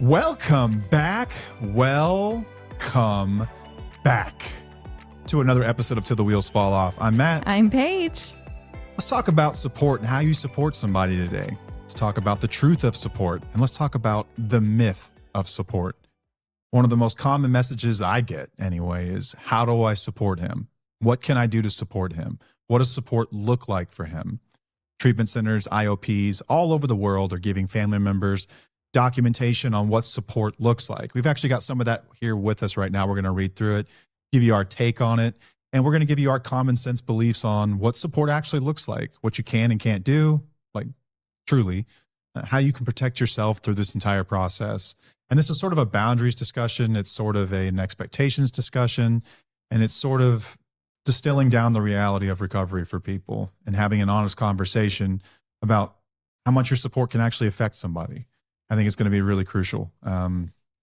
Welcome back. Welcome back to another episode of Till the Wheels Fall Off. I'm Matt. I'm Paige. Let's talk about support and how you support somebody today. Let's talk about the truth of support, and let's talk about the myth of support. One of the most common messages I get anyway is, how do I support him? What can I do to support him? What does support look like for him? Treatment centers, IOPs all over the world are giving family members documentation on what support looks like. We've actually got some of that here with us right now. We're going to read through it, give you our take on it, and we're going to give you our common sense beliefs on what support actually looks like, what you can and can't do, like truly, how you can protect yourself through this entire process. And this is sort of a boundaries discussion. It's sort of an expectations discussion, and it's sort of distilling down the reality of recovery for people and having an honest conversation about how much your support can actually affect somebody. I think it's going to be really crucial.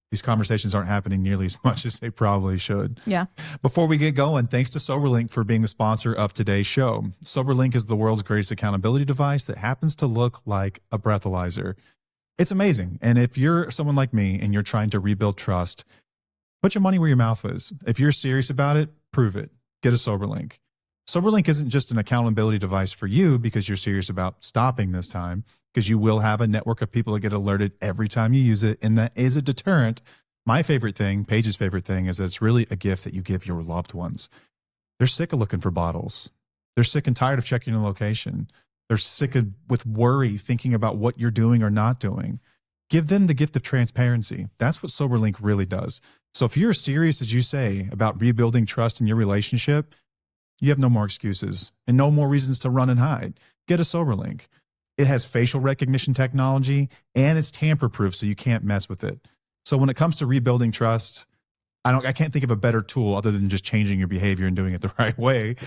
These conversations aren't happening nearly as much as they probably should. Yeah. Before we get going, thanks to SoberLink for being the sponsor of today's show. SoberLink is the world's greatest accountability device that happens to look like a breathalyzer. It's amazing. And if you're someone like me and you're trying to rebuild trust, put your money where your mouth is. If you're serious about it, prove it. Get a SoberLink. SoberLink isn't just an accountability device for you because you're serious about stopping this time, because you will have a network of people that get alerted every time you use it, and that is a deterrent. My favorite thing, Paige's favorite thing, is that it's really a gift that you give your loved ones. They're sick of looking for bottles. They're sick and tired of checking the location. They're sick of with worry, thinking about what you're doing or not doing. Give them the gift of transparency. That's what SoberLink really does. So if you're serious, as you say, about rebuilding trust in your relationship, you have no more excuses and no more reasons to run and hide. Get a SoberLink. It has facial recognition technology and it's tamper-proof, so you can't mess with it. So when it comes to rebuilding trust, I can't think of a better tool other than just changing your behavior and doing it the right way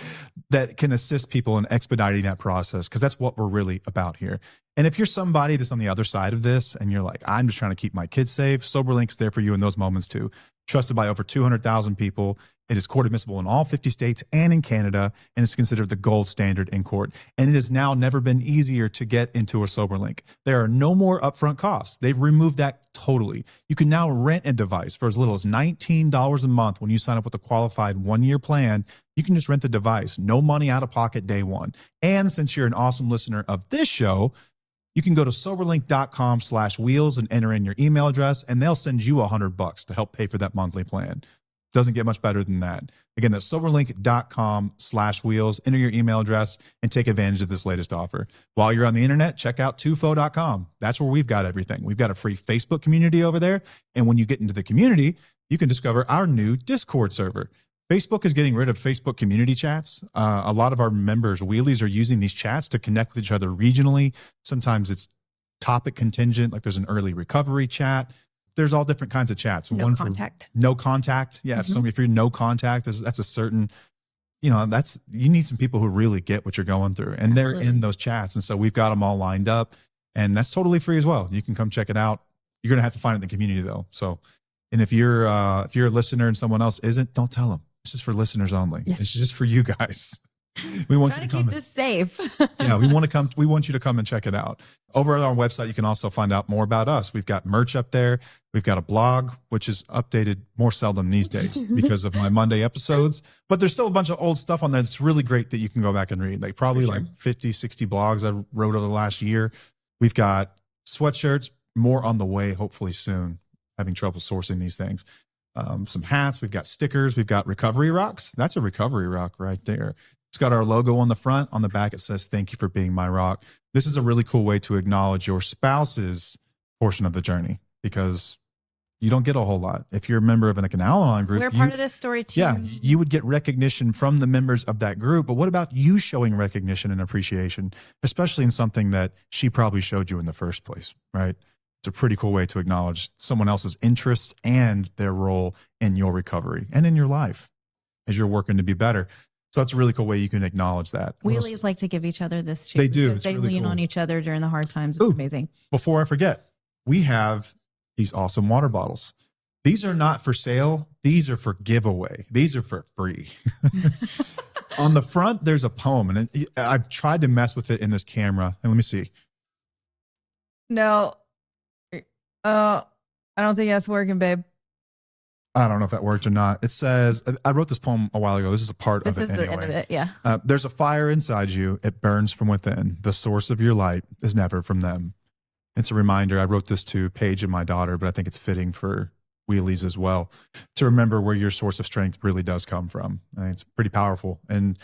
that can assist people in expediting that process, because that's what we're really about here. And if you're somebody that's on the other side of this and you're like, I'm just trying to keep my kids safe, SoberLink's there for you in those moments too. Trusted by over 200,000 people. It is court admissible in all 50 states and in Canada, and it's considered the gold standard in court. And it has now never been easier to get into a SoberLink. There are no more upfront costs. They've removed that totally. You can now rent a device for as little as $19 a month when you sign up with a qualified one-year plan. You can just rent the device. No money out of pocket day one. And since you're an awesome listener of this show, you can go to soberlink.com/wheels and enter in your email address, and they'll send you $100 to help pay for that monthly plan. Doesn't get much better than that. Again, that's soberlink.com/wheels. Enter your email address and take advantage of this latest offer. While you're on the internet, check out tufo.com. That's where we've got everything. We've got a free Facebook community over there. And when you get into the community, you can discover our new Discord server. Facebook is getting rid of Facebook community chats. A lot of our members, wheelies, are using these chats to connect with each other regionally. Sometimes it's topic contingent, like there's an early recovery chat. There's all different kinds of chats. No contact. No contact. Yeah. Mm-hmm. If you're no contact, that's a certain, you need some people who really get what you're going through, and Absolutely. They're in those chats. And so we've got them all lined up, and that's totally free as well. You can come check it out. You're going to have to find it in the community though. So, and if you're a listener and someone else isn't, don't tell them. This is for listeners only. Yes. It's just for you guys. We want you to keep this safe. Yeah, we want you to come and check it out. Over on our website, you can also find out more about us. We've got merch up there. We've got a blog, which is updated more seldom these days because of my Monday episodes. But there's still a bunch of old stuff on there that's really great that you can go back and read. Like probably like 50, 60 blogs I wrote over the last year. We've got sweatshirts, more on the way, hopefully soon. Having trouble sourcing these things. Some hats. We've got stickers. We've got recovery rocks. That's a recovery rock right there. It's got our logo on the front. On the back, it says, "Thank you for being my rock." This is a really cool way to acknowledge your spouse's portion of the journey, because you don't get a whole lot. If you're a member of an Al-Anon group, we're part of this story too. Yeah, you would get recognition from the members of that group. But what about you showing recognition and appreciation, especially in something that she probably showed you in the first place, right? It's a pretty cool way to acknowledge someone else's interests and their role in your recovery and in your life as you're working to be better. So that's a really cool way you can acknowledge that. Wheelies like to give each other this too. They do. Because they really lean on each other during the hard times. It's amazing. Before I forget, we have these awesome water bottles. These are not for sale. These are for giveaway. These are for free. On the front, there's a poem, and I've tried to mess with it in this camera. And let me see. No. I I don't think that's working, babe. I don't know if that worked or not. It says, I wrote this poem a while ago. This is a part of it. This is the end of it. Yeah. There's a fire inside you. It burns from within. The source of your light is never from them. It's a reminder. I wrote this to Paige and my daughter, but I think it's fitting for wheelies as well, to remember where your source of strength really does come from. It's pretty powerful. And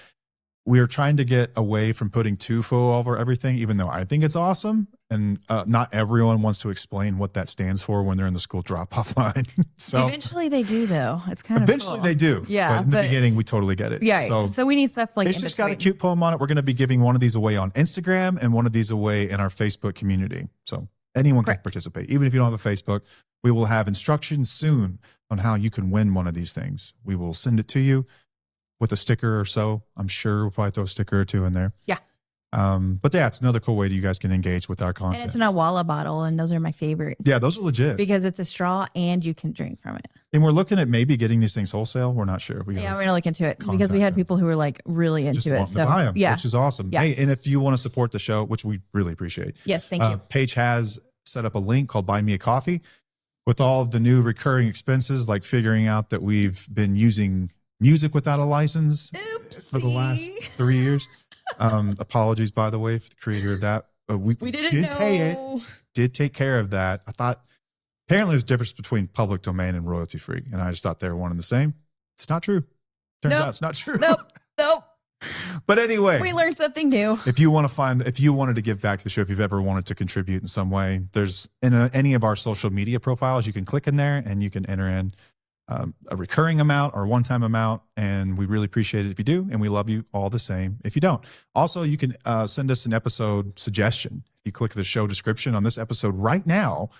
we are trying to get away from putting TUFO over everything, even though I think it's awesome. And not everyone wants to explain what that stands for when they're in the school drop-off line. So eventually they do, though. It's kind of eventually cool. they do. Yeah. But in the beginning, we totally get it. Yeah. So we need stuff like it's just got a cute poem on it. We're going to be giving one of these away on Instagram and one of these away in our Facebook community. So anyone can participate. Even if you don't have a Facebook, we will have instructions soon on how you can win one of these things. We will send it to you with a sticker or so. I'm sure we'll probably throw a sticker or two in there. Yeah. But yeah, it's another cool way that you guys can engage with our content. And it's an Awala bottle, and those are my favorite. Yeah, those are legit. Because it's a straw and you can drink from it. And we're looking at maybe getting these things wholesale. We're not sure. We're going to look into it because we had people who were like really into it. So buy them, which is awesome. Yeah. Hey, and if you want to support the show, which we really appreciate. Yes, thank you. Paige has set up a link called Buy Me a Coffee with all of the new recurring expenses, like figuring out that we've been using music without a license for the last 3 years. Apologies, by the way, for the creator of that. We did know. Pay it. Did take care of that. I thought apparently there's a difference between public domain and royalty free, and I just thought they were one and the same. It's not true. Turns out it's not true. Nope. But anyway, we learned something new. If you wanted to give back to the show, if you've ever wanted to contribute in some way, there's in any of our social media profiles, you can click in there and you can enter in a recurring amount or a one-time amount. And we really appreciate it if you do. And we love you all the same if you don't. Also, you can send us an episode suggestion. If you click the show description on this episode right now,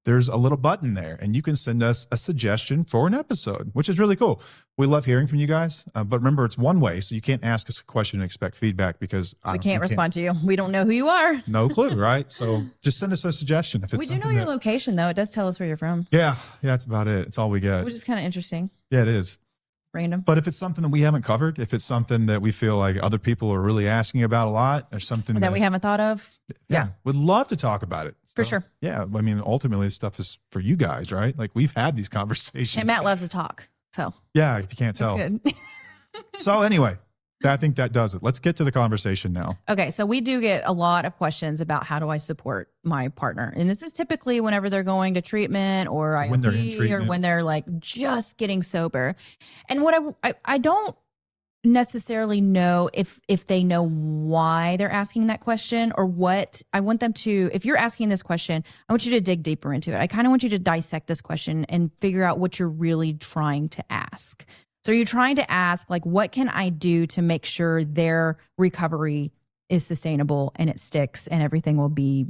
there's a little button there and you can send us a suggestion for an episode, which is really cool. We love hearing from you guys. But remember, it's one way. So you can't ask us a question and expect feedback because we can't respond to you. We don't know who you are. No clue, right? So just send us a suggestion. If it's we do know your location, though. It does tell us where you're from. Yeah, that's about it. It's all we get. Which is kind of interesting. Yeah, it is. Random. But if it's something that we haven't covered, if it's something that we feel like other people are really asking about a lot or something that we haven't thought of. Yeah. We'd love to talk about it. For sure. Yeah. I mean, ultimately this stuff is for you guys, right? Like we've had these conversations. And Matt loves to talk. So yeah, if you can't tell. Good. So anyway, I think that does it. Let's get to the conversation now. Okay. So we do get a lot of questions about how do I support my partner? And this is typically whenever they're going to treatment or IOP when they're in treatment. Or when they're like just getting sober. And what I don't necessarily know if they know why they're asking that question or what I want them to. If you're asking this question, I want you to dig deeper into it. I kind of want you to dissect this question and figure out what you're really trying to ask. So you're trying to ask, like, what can I do to make sure their recovery is sustainable and it sticks and everything will be,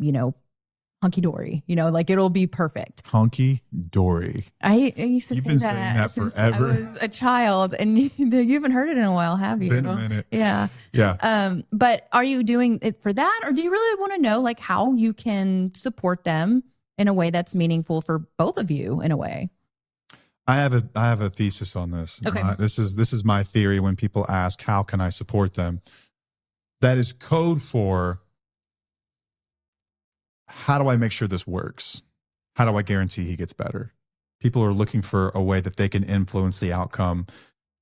hunky-dory, like it'll be perfect. Hunky-dory. I used to You've say been that, saying that since forever. I was a child and you haven't heard it in a while, have you? It's been a minute. Yeah. Yeah. But are you doing it for that or do you really want to know like how you can support them in a way that's meaningful for both of you in a way? I have a thesis on this. Okay. This is my theory when people ask, how can I support them? That is code for how do I make sure this works? How do I guarantee he gets better? People are looking for a way that they can influence the outcome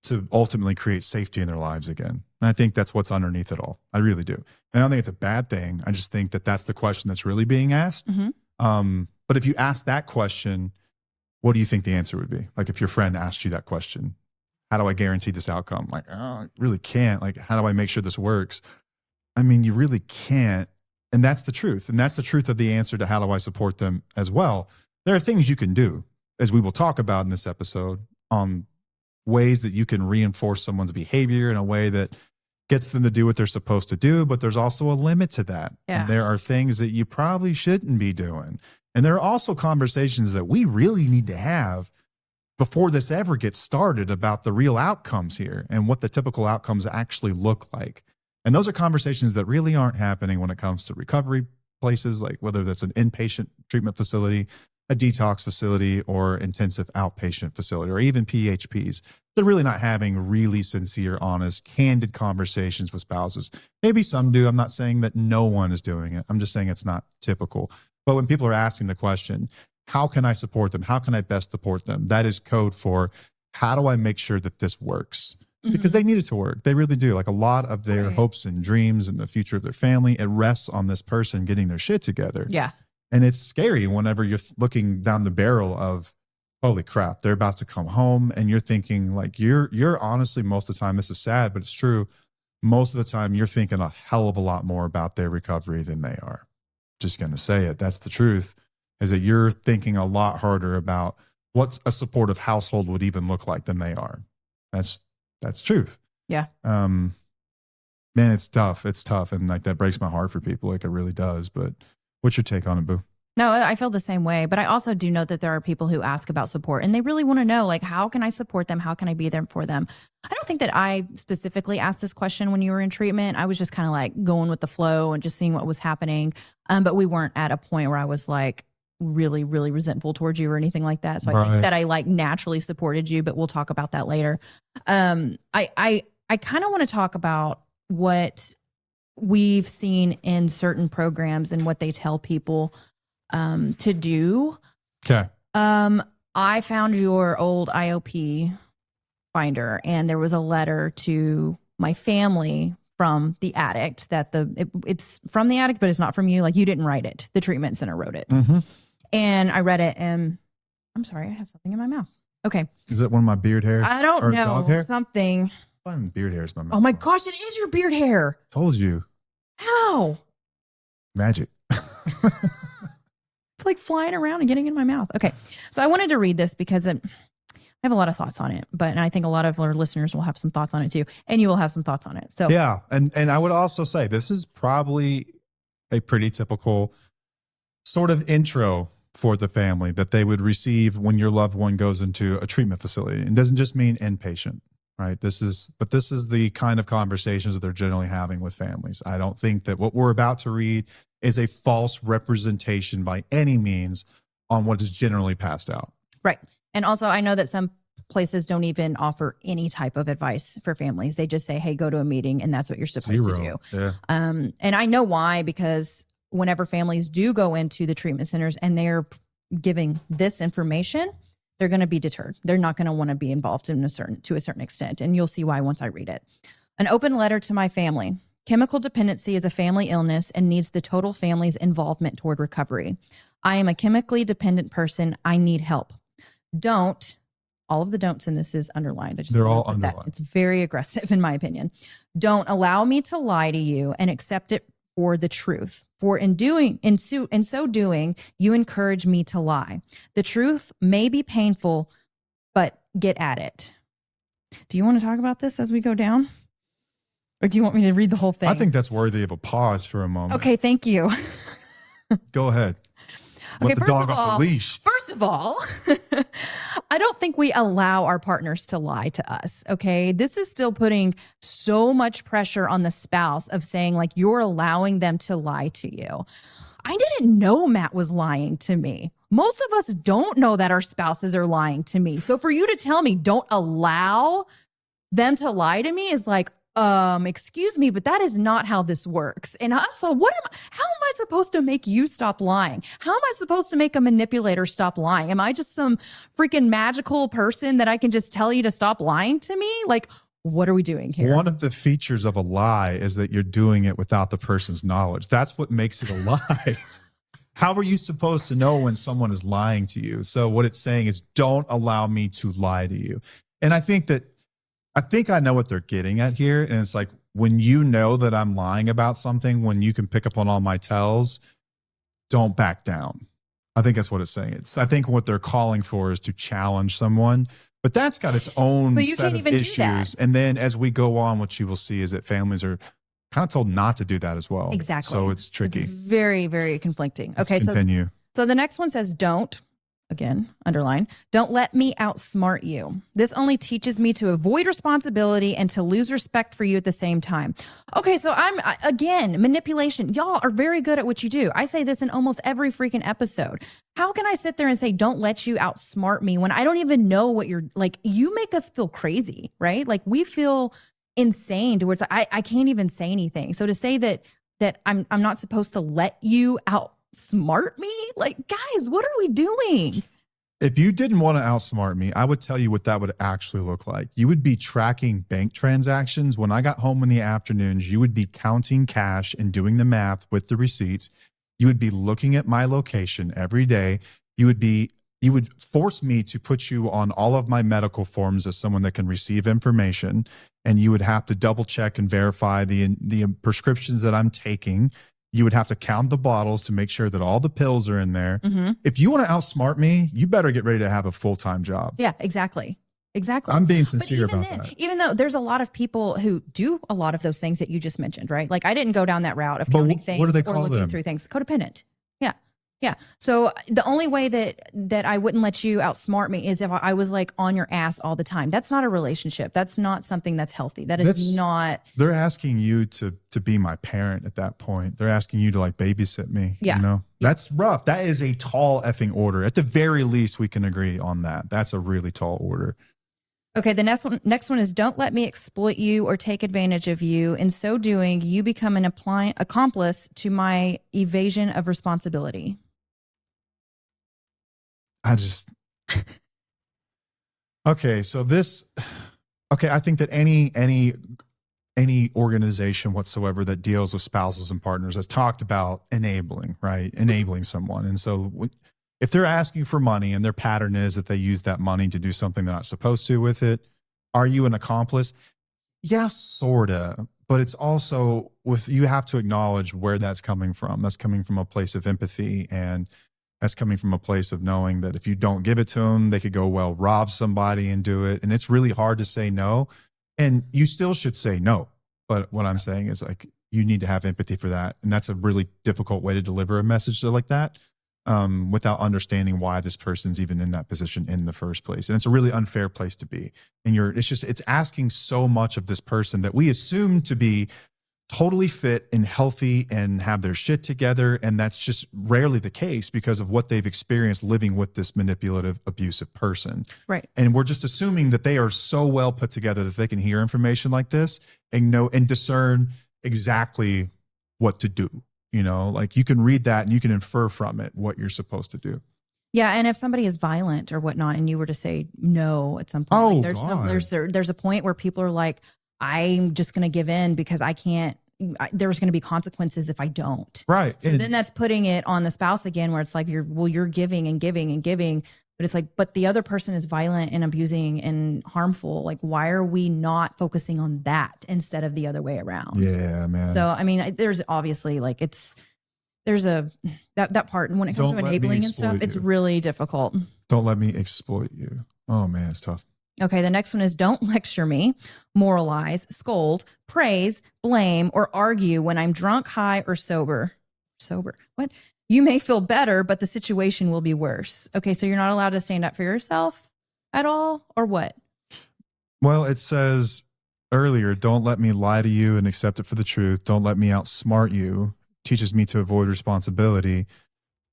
to ultimately create safety in their lives again. And I think that's what's underneath it all. I really do. And I don't think it's a bad thing. I just think that that's the question that's really being asked. Mm-hmm. But if you ask that question, what do you think the answer would be? Like if your friend asked you that question, how do I guarantee this outcome? Like, oh, I really can't. Like, how do I make sure this works? I mean, you really can't. And that's the truth. And that's the truth of the answer to how do I support them as well. There are things you can do, as we will talk about in this episode, on ways that you can reinforce someone's behavior in a way that gets them to do what they're supposed to do. But there's also a limit to that. Yeah. And there are things that you probably shouldn't be doing. And there are also conversations that we really need to have before this ever gets started about the real outcomes here and what the typical outcomes actually look like. And those are conversations that really aren't happening when it comes to recovery places, like whether that's an inpatient treatment facility, a detox facility, or intensive outpatient facility, or even PHPs. They're really not having really sincere, honest, candid conversations with spouses. Maybe some do. I'm not saying that no one is doing it. I'm just saying it's not typical. But when people are asking the question, how can I support them? How can I best support them? That is code for how do I make sure that this works? Because they need it to work. They really do. Like a lot of their hopes and dreams and the future of their family, it rests on this person getting their shit together. Yeah. And it's scary whenever you're looking down the barrel of, holy crap, they're about to come home. And you're thinking like, you're honestly, most of the time, this is sad, but it's true. Most of the time you're thinking a hell of a lot more about their recovery than they are. Just going to say it. That's the truth, is that you're thinking a lot harder about what a supportive household would even look like than they are. That's truth. Yeah. Man, it's tough. It's tough. And like, that breaks my heart for people. Like it really does. But what's your take on it, Boo? No, I feel the same way, but I also do know that there are people who ask about support and they really want to know, like, how can I support them? How can I be there for them? I don't think that I specifically asked this question when you were in treatment. I was just kind of like going with the flow and just seeing what was happening. But we weren't at a point where I was like really, really resentful towards you or anything like that. So I think that I like naturally supported you, but we'll talk about that later. I kind of want to talk about what we've seen in certain programs and what they tell people to do. Okay. I found your old IOP binder, and there was a letter to my family from the addict that it's from the addict, but it's not from you. Like, you didn't write it. The treatment center wrote it. Mm-hmm. And I read it, and I'm sorry, I have something in my mouth. Okay. Is that one of my beard hairs? I don't know. Dog hair? Something. Fun beard hairs in my mouth. Oh my gosh, it is your beard hair. Told you. How? Magic. It's like flying around and getting in my mouth. Okay. So I wanted to read this because I have a lot of thoughts on it, and I think a lot of our listeners will have some thoughts on it too. And you will have some thoughts on it. So yeah. And I would also say this is probably a pretty typical sort of intro for the family that they would receive when your loved one goes into a treatment facility. It doesn't just mean inpatient, right? This is the kind of conversations that they're generally having with families. I don't think that what we're about to read is a false representation by any means on what is generally passed out. Right. And also, I know that some places don't even offer any type of advice for families. They just say, hey, go to a meeting, and that's what you're supposed to do. Yeah. And I know why, because whenever families do go into the treatment centers and they're giving this information, they're going to be deterred. They're not going to want to be involved to a certain extent. And you'll see why once I read it. An open letter to my family. Chemical dependency is a family illness and needs the total family's involvement toward recovery. I am a chemically dependent person. I need help. Don't, all of the don'ts in this is underlined. They're all underlined. It's very aggressive in my opinion. Don't allow me to lie to you and accept it for the truth. For in so doing, you encourage me to lie. The truth may be painful, but get at it. Do you want to talk about this as we go down? Or do you want me to read the whole thing? I think that's worthy of a pause for a moment. Okay, thank you. Go ahead. Okay, Let the dog off the leash. First of all, I don't think we allow our partners to lie to us, okay? This is still putting so much pressure on the spouse of saying, like, you're allowing them to lie to you. I didn't know Matt was lying to me. Most of us don't know that our spouses are lying to me. So for you to tell me don't allow them to lie to me is like, excuse me, but that is not how this works. And also, how am I supposed to make you stop lying? How am I supposed to make a manipulator stop lying? Am I just some freaking magical person that I can just tell you to stop lying to me? Like, what are we doing here? One of the features of a lie is that you're doing it without the person's knowledge. That's what makes it a lie. How are you supposed to know when someone is lying to you? So what it's saying is, don't allow me to lie to you. And I think I know what they're getting at here. And it's like, when you know that I'm lying about something, when you can pick up on all my tells, don't back down. I think that's what it's saying. I think what they're calling for is to challenge someone, but that's got its own set of issues. And then as we go on, what you will see is that families are kind of told not to do that as well. Exactly. So it's tricky. It's very, very conflicting. Let's okay. Continue. So the next one says, don't. Again, underline, don't let me outsmart you. This only teaches me to avoid responsibility and to lose respect for you at the same time. Okay, so again, manipulation. Y'all are very good at what you do. I say this in almost every freaking episode. How can I sit there and say, don't let you outsmart me when I don't even know what you're like? You make us feel crazy, right? Like, we feel insane towards, I can't even say anything. So to say that I'm not supposed to let you outsmart outsmart me? Like, guys, what are we doing? If you didn't want to outsmart me, I would tell you what that would actually look like. You would be tracking bank transactions. When I got home in the afternoons, you would be counting cash and doing the math with the receipts. You would be looking at my location every day. You would force me to put you on all of my medical forms as someone that can receive information. And you would have to double check and verify the prescriptions that I'm taking. You would have to count the bottles to make sure that all the pills are in there. Mm-hmm. If you want to outsmart me, you better get ready to have a full-time job. Yeah, exactly. Exactly. I'm being sincere about that. Even though there's a lot of people who do a lot of those things that you just mentioned, right? Like I didn't go down that route of But counting what things do they or call looking them? through things. Codependent. Yeah. Yeah. So the only way that I wouldn't let you outsmart me is if I was like on your ass all the time. That's not a relationship. That's not something that's healthy. That's not. They're asking you to be my parent at that point. They're asking you to like babysit me. Yeah. You know, that's rough. That is a tall effing order. At the very least, we can agree on that. That's a really tall order. Okay, the next one is don't let me exploit you or take advantage of you. In so doing, you become an accomplice to my evasion of responsibility. Okay, so I think that any organization whatsoever that deals with spouses and partners has talked about enabling, right? Enabling someone. And so if they're asking for money and their pattern is that they use that money to do something they're not supposed to with it, are you an accomplice? Yeah, sorta. But it's also you have to acknowledge where that's coming from. That's coming from a place of empathy, and that's coming from a place of knowing that if you don't give it to them, they could go, well, rob somebody and do it. And it's really hard to say no. And you still should say no. But what I'm saying is like, you need to have empathy for that. And that's a really difficult way to deliver a message like that without understanding why this person's even in that position in the first place. And it's a really unfair place to be. And it's asking so much of this person that we assume to be totally fit and healthy and have their shit together. And that's just rarely the case because of what they've experienced living with this manipulative, abusive person. Right. And we're just assuming that they are so well put together that they can hear information like this and know and discern exactly what to do. You know, like you can read that and you can infer from it what you're supposed to do. Yeah, and if somebody is violent or whatnot, and you were to say no at some point, there's a point where people are like, I'm just going to give in because I can't. There's going to be consequences if I don't. Right. So then that's putting it on the spouse again, where it's like you're giving and giving and giving, but it's like, but the other person is violent and abusing and harmful. Like, why are we not focusing on that instead of the other way around? Yeah, man. So I mean, there's obviously like there's that part, and when it comes to enabling and stuff, it's really difficult. Don't let me exploit you. Oh man, it's tough. Okay, the next one is don't lecture me, moralize, scold, praise, blame, or argue when I'm drunk, high, or sober. Sober. What? You may feel better, but the situation will be worse. Okay, so you're not allowed to stand up for yourself at all, or what? Well, it says earlier, don't let me lie to you and accept it for the truth. Don't let me outsmart you. Teaches me to avoid responsibility.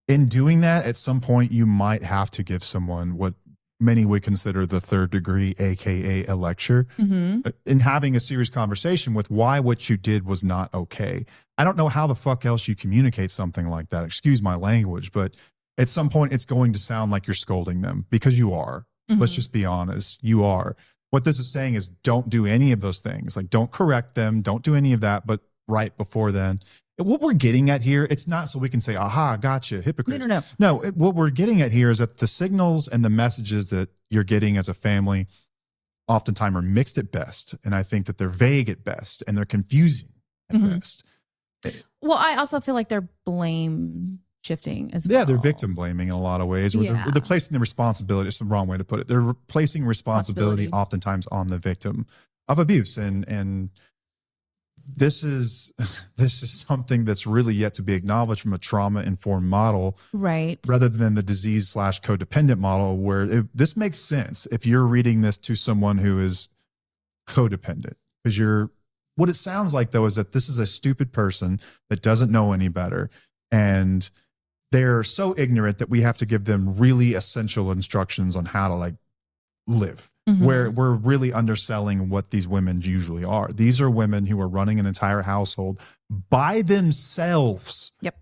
In doing that, at some point, you might have to give someone what many would consider the third degree, AKA a lecture, in having a serious conversation with why what you did was not okay. I don't know how the fuck else you communicate something like that. Excuse my language, but at some point it's going to sound like you're scolding them because you are. Let's just be honest. You are. What this is saying is don't do any of those things. Like don't correct them. Don't do any of that. But right before then, what we're getting at here, it's not so we can say, aha, gotcha, hypocrites. No, what we're getting at here is that the signals and the messages that you're getting as a family oftentimes are mixed at best. And I think that they're vague at best and they're confusing at best. Well, I also feel like they're blame shifting as well. Yeah, they're victim blaming in a lot of ways. Or they're placing the responsibility, it's the wrong way to put it. They're placing responsibility oftentimes on the victim of abuse. And this is something that's really yet to be acknowledged from a trauma-informed model, right? Rather than the disease/codependent model, where this makes sense if you're reading this to someone who is codependent, because what it sounds like though is that this is a stupid person that doesn't know any better, and they're so ignorant that we have to give them really essential instructions on how to like live. Where we're really underselling what these women usually are. These are women who are running an entire household by themselves. Yep.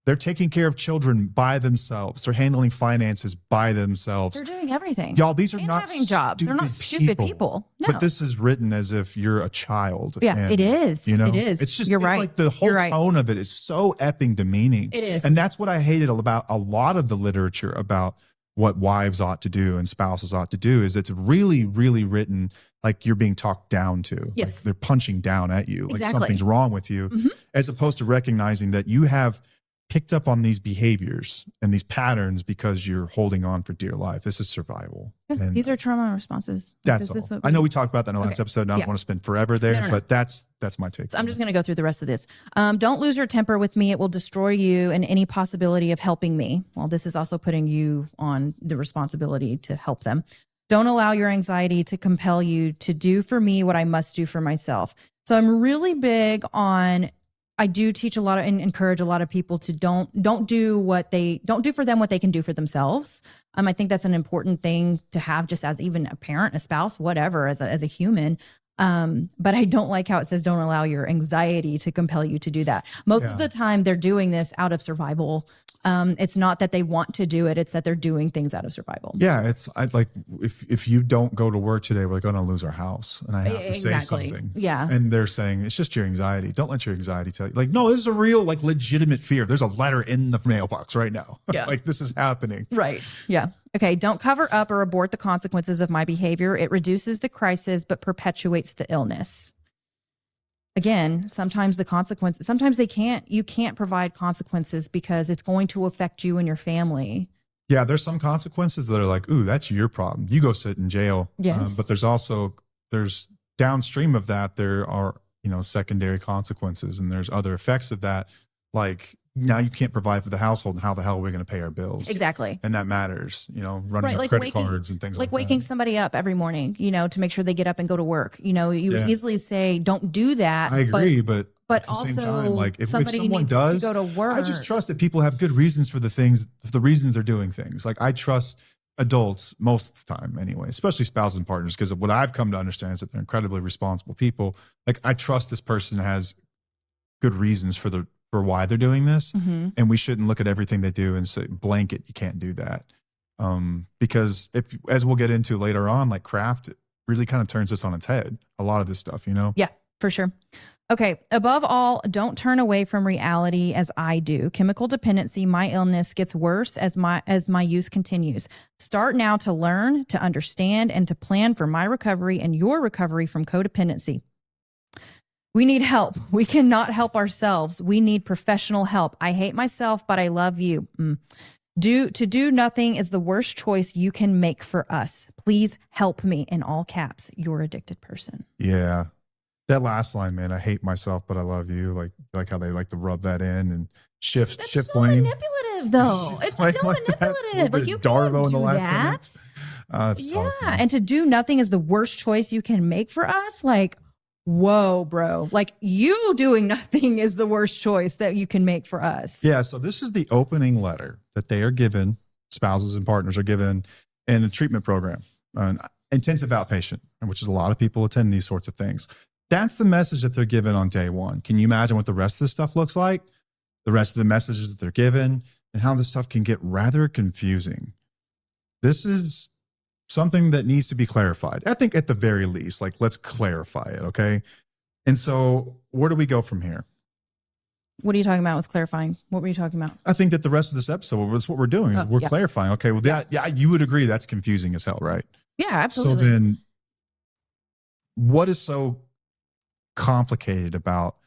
They're taking care of children by themselves. They're handling finances by themselves. They're doing everything. Y'all, these are and not having jobs. They're not stupid people. No. But this is written as if you're a child. Yeah, and, it is. You know, it is. It's just, You're it's right. like the whole tone of it is so effing demeaning. It is. And that's what I hated about a lot of the literature about what wives ought to do and spouses ought to do, is it's really, really written like you're being talked down to. Yes. Like they're punching down at you. Exactly. Like something's wrong with you, as opposed to recognizing that you have picked up on these behaviors and these patterns because you're holding on for dear life. This is survival. And these are trauma responses. that's all. I know we talked about that in the last episode, and I don't want to spend forever there, but that's my take. So I'm just going to go through the rest of this. Don't lose your temper with me. It will destroy you and any possibility of helping me. Well, this is also putting you on the responsibility to help them. Don't allow your anxiety to compel you to do for me what I must do for myself. So I'm really big on, I do teach a lot of and encourage a lot of people to don't do for them what they can do for themselves. I think that's an important thing to have, just as even a parent, a spouse, whatever, as a human. But I don't like how it says don't allow your anxiety to compel you to do that. Most of the time they're doing this out of survival. It's not that they want to do it. It's that they're doing things out of survival. Yeah. If you don't go to work today, we're going to lose our house and I have to say something. Yeah. And they're saying it's just your anxiety. Don't let your anxiety tell you. Like, no, this is a real, like, legitimate fear. There's a letter in the mailbox right now. Yeah. Like, this is happening. Right. Yeah. Okay. Don't cover up or abort the consequences of my behavior. It reduces the crisis, but perpetuates the illness. Again, sometimes the consequences, sometimes you can't provide consequences because it's going to affect you and your family. Yeah. There's some consequences that are like, ooh, that's your problem. You go sit in jail. Yes. But there's downstream of that, there are, secondary consequences, and there's other effects of that. Like, now you can't provide for the household, and how the hell are we going to pay our bills? Exactly. And that matters, running like credit cards and things like that. Like waking somebody up every morning, to make sure they get up and go to work. You easily say, don't do that. I agree, but at the also same time, like if somebody someone needs does, to go to work. I just trust that people have good reasons for the reasons they're doing things. Like, I trust adults most of the time anyway, especially spouses and partners, because what I've come to understand is that they're incredibly responsible people. Like, I trust this person has good reasons for why they're doing this. And we shouldn't look at everything they do and say, blanket, you can't do that. Because as we'll get into later on, like craft, it really kind of turns this on its head. A lot of this stuff, Yeah, for sure. Okay. Above all, don't turn away from reality as I do. Chemical dependency, my illness gets worse as my use continues. Start now to learn, to understand, and to plan for my recovery and your recovery from codependency. We need help. We cannot help ourselves. We need professional help. I hate myself, but I love you. To do nothing is the worst choice you can make for us. Please help me. In all caps, your addicted person. Yeah. That last line, man, I hate myself, but I love you. Like how they like to rub that in and shift blame. Manipulative, though. It's still manipulative. Like, you can't do that. It's tough, man. And to do nothing is the worst choice you can make for us. Like, whoa, bro. Like, you doing nothing is the worst choice that you can make for us. Yeah. So this is the opening letter that they are given, spouses and partners are given in a treatment program, an intensive outpatient, which is a lot of people attend these sorts of things. That's the message that they're given on day one. Can you imagine what the rest of this stuff looks like? The rest of the messages that they're given, and how this stuff can get rather confusing. This is something that needs to be clarified. I think at the very least, like, let's clarify it. Okay. And so where do we go from here? What are you talking about with clarifying? What were you talking about? I think that the rest of this episode, that's what we're doing. Is we're clarifying. Okay. Well, you would agree that's confusing as hell, right? Yeah, absolutely. So then what is so complicated about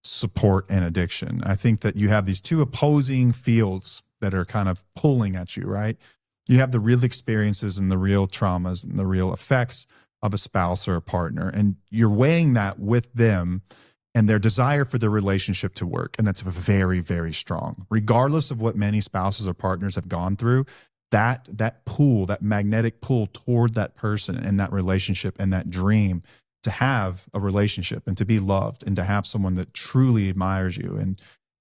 support and addiction? I think that you have these two opposing fields that are kind of pulling at you, right? You have the real experiences and the real traumas and the real effects of a spouse or a partner, and you're weighing that with them and their desire for the relationship to work. And that's very, very strong. Regardless of what many spouses or partners have gone through, that pull, that magnetic pull toward that person and that relationship and that dream to have a relationship and to be loved and to have someone that truly admires you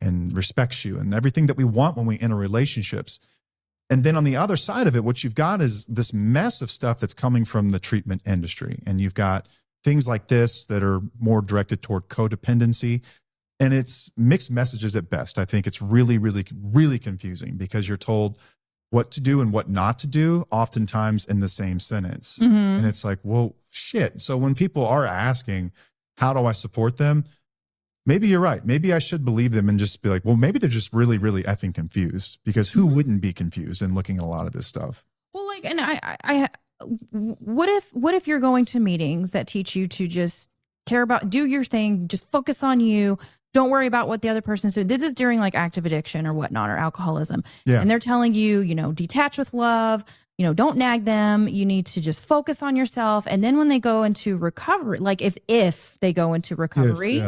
and respects you and everything that we want when we enter relationships. And then on the other side of it, what you've got is this mess of stuff that's coming from the treatment industry. And you've got things like this that are more directed toward codependency. And it's mixed messages at best. I think it's really, really, really confusing because you're told what to do and what not to do, oftentimes in the same sentence. Mhm. And it's like, well, shit. So when people are asking, how do I support them? Maybe you're right. Maybe I should believe them and just be like, well, maybe they're just really, really effing confused, because who wouldn't be confused in looking at a lot of this stuff? Well, like, and what if you're going to meetings that teach you to just care about, do your thing, just focus on you. Don't worry about what the other person's doing. This is during like active addiction or whatnot, or alcoholism. Yeah. And they're telling you, detach with love, don't nag them. You need to just focus on yourself. And then when they go into recovery, like if they go into recovery,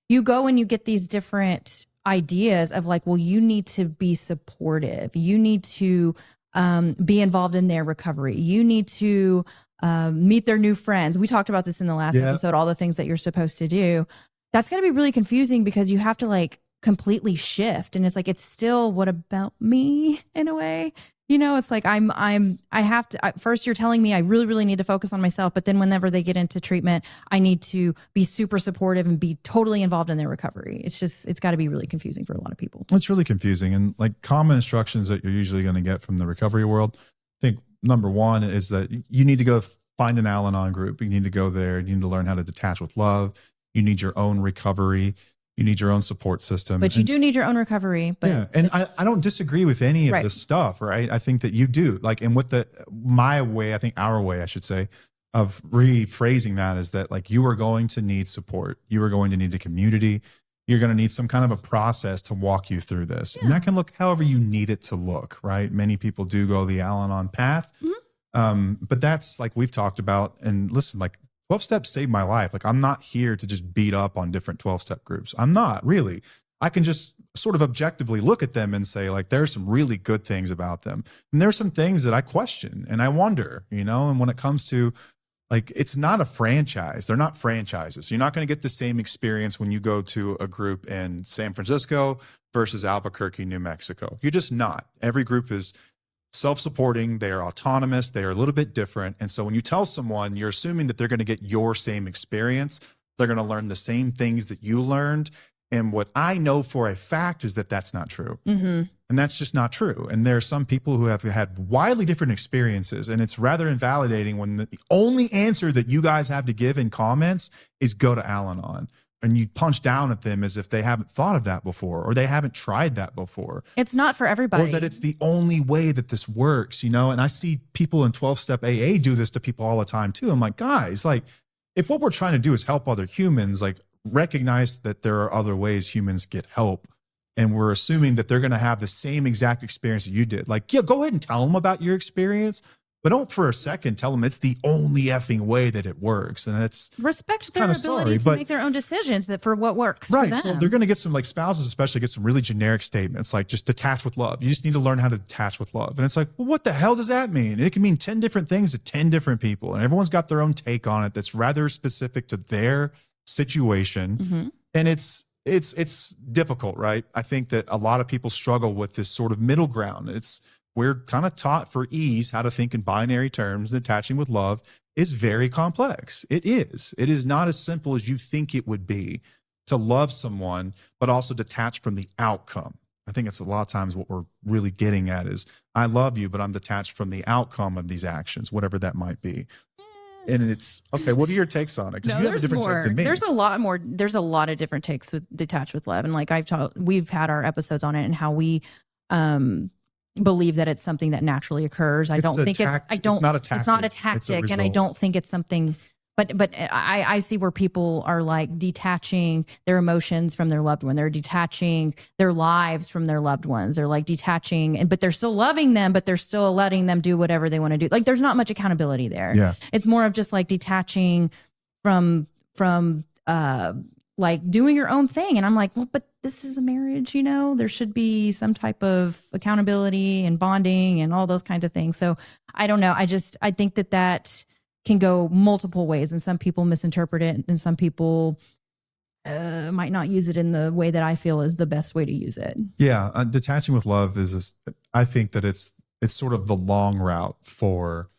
you go and you get these different ideas of like, well, you need to be supportive. You need to be involved in their recovery. You need to meet their new friends. We talked about this in the last episode, all the things that you're supposed to do. That's going to be really confusing because you have to like completely shift. And it's like, it's still, what about me in a way? It's like, first you're telling me I really, really need to focus on myself. But then whenever they get into treatment, I need to be super supportive and be totally involved in their recovery. It's got to be really confusing for a lot of people. It's really confusing. And like common instructions that you're usually going to get from the recovery world, I think number one is that you need to go find an Al-Anon group. You need to go there. You need to learn how to detach with love. You need your own recovery. You need your own support system. But you do need your own recovery. But yeah, and I don't disagree with any of this stuff, right? I think that you do. Like, and what our way, I should say, of rephrasing that is that like you are going to need support. You are going to need a community. You're going to need some kind of a process to walk you through this. And that can look however you need it to look, right? Many people do go the Al-Anon path. But that's like we've talked about. And listen, like 12 steps saved my life. Like I'm not here to just beat up on different 12-step groups. I'm not really. I can just sort of objectively look at them and say like, there's some really good things about them. And there's some things that I question and I wonder, and when it comes to like, it's not a franchise. They're not franchises. You're not going to get the same experience when you go to a group in San Francisco versus Albuquerque, New Mexico. You're just not. Every group is self-supporting. They are autonomous. They are a little bit different. And so when you tell someone, you're assuming that they're going to get your same experience. They're going to learn the same things that you learned. And what I know for a fact is that that's not true. And that's just not true. And there are some people who have had wildly different experiences. And it's rather invalidating when the only answer that you guys have to give in comments is go to Al-Anon. And you punch down at them as if they haven't thought of that before, or they haven't tried that before. It's not for everybody. Or that it's the only way that this works, And I see people in 12-step AA do this to people all the time too. I'm like, guys, like if what we're trying to do is help other humans, like recognize that there are other ways humans get help. And we're assuming that they're going to have the same exact experience that you did. Like, yeah, go ahead and tell them about your experience. But don't for a second tell them it's the only effing way that it works. And respect their ability to make their own decisions for what works for them. So they're going to get some, like spouses especially, get some really generic statements like just detach with love. You just need to learn how to detach with love. And it's like, well, what the hell does that mean? It can mean 10 different things to 10 different people. And everyone's got their own take on it that's rather specific to their situation. And it's difficult, right? I think that a lot of people struggle with this sort of middle ground. We're kind of taught for ease how to think in binary terms. Detaching with love is very complex. It is. It is not as simple as you think it would be to love someone, but also detach from the outcome. I think it's a lot of times what we're really getting at is I love you, but I'm detached from the outcome of these actions, whatever that might be. And it's okay. What are your takes on it? Because you have a different take than me. There's a lot more. There's a lot of different takes with detached with love, and like we've had our episodes on it and how we believe that it's something that naturally occurs. It's not a tactic. It's not a tactic, and I don't think it's something. But I see where people are like detaching their emotions from their loved one. They're detaching their lives from their loved ones. They're like detaching, but they're still loving them, but they're still letting them do whatever they want to do. Like there's not much accountability there. Yeah. It's more of just like detaching from like doing your own thing. And I'm like, well, but this is a marriage, there should be some type of accountability and bonding and all those kinds of things. So I don't know. I think that can go multiple ways, and some people misinterpret it, and some people might not use it in the way that I feel is the best way to use it. Yeah. Detaching with love I think that it's sort of the long route for